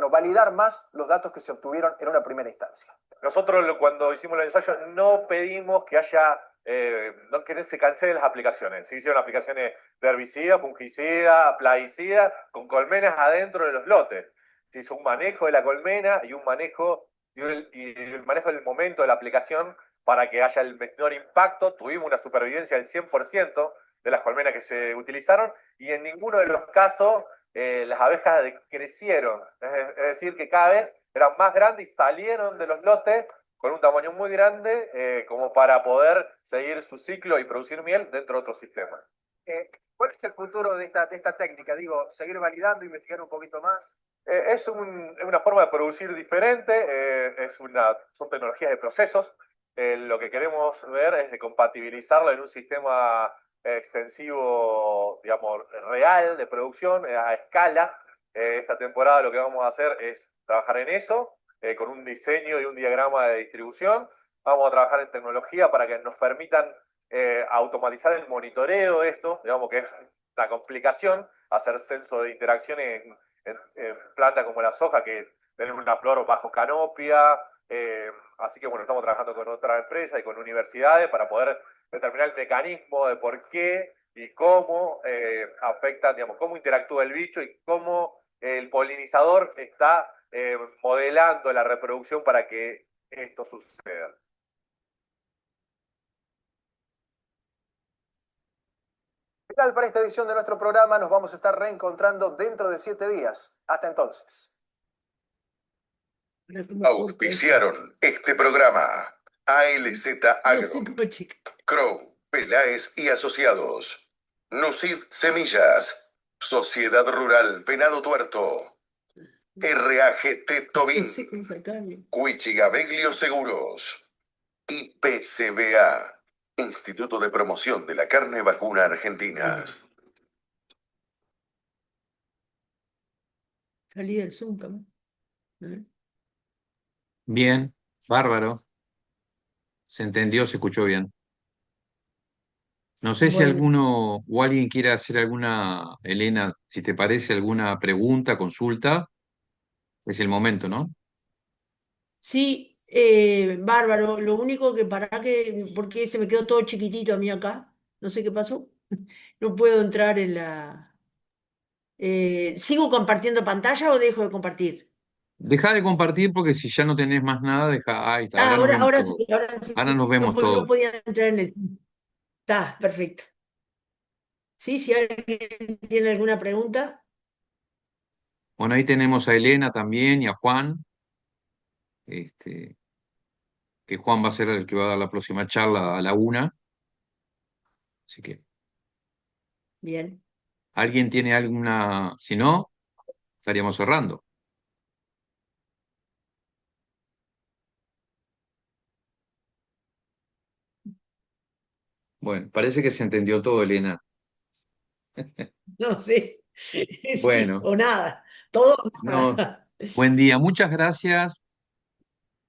validar más los datos que se obtuvieron en una primera instancia. Nosotros cuando hicimos el ensayo no pedimos que haya, no que se cancelen las aplicaciones. Se hicieron aplicaciones de herbicida, fungicida, plaguicida, con colmenas adentro de los lotes. Se hizo un manejo de la colmena y el manejo del momento de la aplicación para que haya el menor impacto. Tuvimos una supervivencia del 100% de las colmenas que se utilizaron y en ninguno de los casos las abejas crecieron. Es decir, que cada vez eran más grandes y salieron de los lotes con un tamaño muy grande como para poder seguir su ciclo y producir miel dentro de otro sistema. ¿Cuál es el futuro de esta técnica? Digo, seguir validando, investigar un poquito más. Es una forma de producir diferente, son tecnologías de procesos. Lo que queremos ver es de compatibilizarlo en un sistema extensivo, digamos, real de producción a escala. Esta temporada lo que vamos a hacer es trabajar en eso, con un diseño y un diagrama de distribución. Vamos a trabajar en tecnología para que nos permitan automatizar el monitoreo de esto, digamos que es la complicación, hacer censo de interacción en plantas como la soja, que tienen una flor bajo canopia. Así que bueno, estamos trabajando con otras empresas y con universidades para poder determinar el mecanismo de por qué y cómo afecta, digamos, cómo interactúa el bicho y cómo el polinizador está modelando la reproducción para que esto suceda. Final para esta edición de nuestro programa. Nos vamos a estar reencontrando dentro de 7 días. Hasta entonces. Auspiciaron este programa ALZ No sé Agro, cómo chica. Crow, Peláez y Asociados, Nucid Semillas, Sociedad Rural Venado Tuerto, RAGT No Tobin, sé cómo sacarlo. Cuichigabeglio Seguros, IPCBA, Instituto de Promoción de la Carne Vacuna Argentina. Salí del Zoom, cabrón. A ver. Bien, bárbaro. Se entendió, se escuchó bien. No sé si Bueno, alguno o alguien quiere hacer alguna, Elena, si te parece, alguna pregunta, consulta, es el momento, ¿no? sí, bárbaro. Lo único que porque se me quedó todo chiquitito a mí acá. No sé qué pasó. No puedo entrar en la. ¿Sigo compartiendo pantalla o dejo de compartir? Deja de compartir porque si ya no tenés más nada, deja, ahí está, Ah, ahora nos vemos ahora sí, todos. ahora sí. Ahora nos No, vemos porque no todos. podía entrar en el. Está, perfecto. Sí, si alguien tiene alguna pregunta. Bueno, ahí tenemos a Elena también y a Juan, este, que Juan va a ser el que va a dar la próxima charla a la 1. Así que, Bien. ¿alguien tiene alguna? Si no, estaríamos cerrando. Bueno, parece que se entendió todo, Elena. No sé. Sí, Bueno, o nada. Todo o no, nada. buen día, muchas gracias.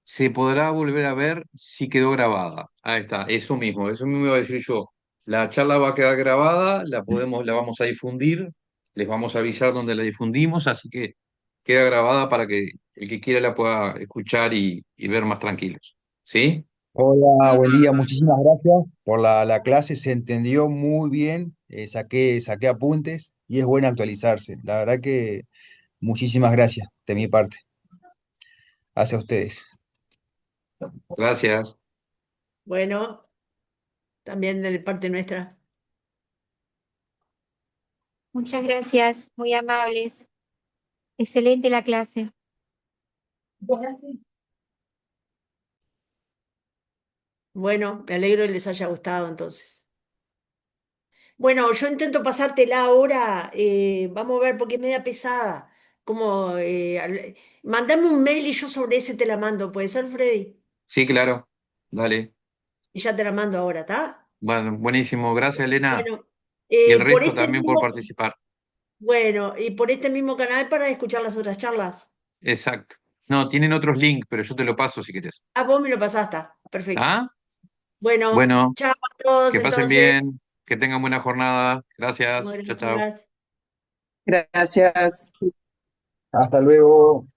Se podrá volver a ver si quedó grabada. Ahí está, eso mismo iba a decir yo. La charla va a quedar grabada, la vamos a difundir, les vamos a avisar dónde la difundimos, así que queda grabada para que el que quiera la pueda escuchar y ver más tranquilos. ¿Sí? Hola, buen día, muchísimas gracias por la clase, se entendió muy bien, saqué apuntes y es bueno actualizarse. La verdad que muchísimas gracias de mi parte, hacia ustedes. Gracias. Bueno, también de parte nuestra. Muchas gracias, muy amables. Excelente la clase. Bueno, me alegro que les haya gustado entonces. Bueno, yo intento pasártela ahora. Vamos a ver porque es media pesada. Como, mandame un mail y yo sobre ese te la mando. ¿Puede ser, Freddy? Sí, claro. Dale. Y ya te la mando ahora, ¿está? Bueno, buenísimo. Gracias, Elena. Bueno, Y el por resto este también por mismo, participar. bueno, y por este mismo canal para escuchar las otras charlas. Exacto. No, tienen otros links, pero yo te lo paso si querés. Ah, vos me lo pasaste. Perfecto. ¿Ah? Bueno, Bueno, chao a todos que pasen entonces. bien, que tengan buena jornada. Gracias. Chao, chao. Gracias. Gracias. Hasta luego.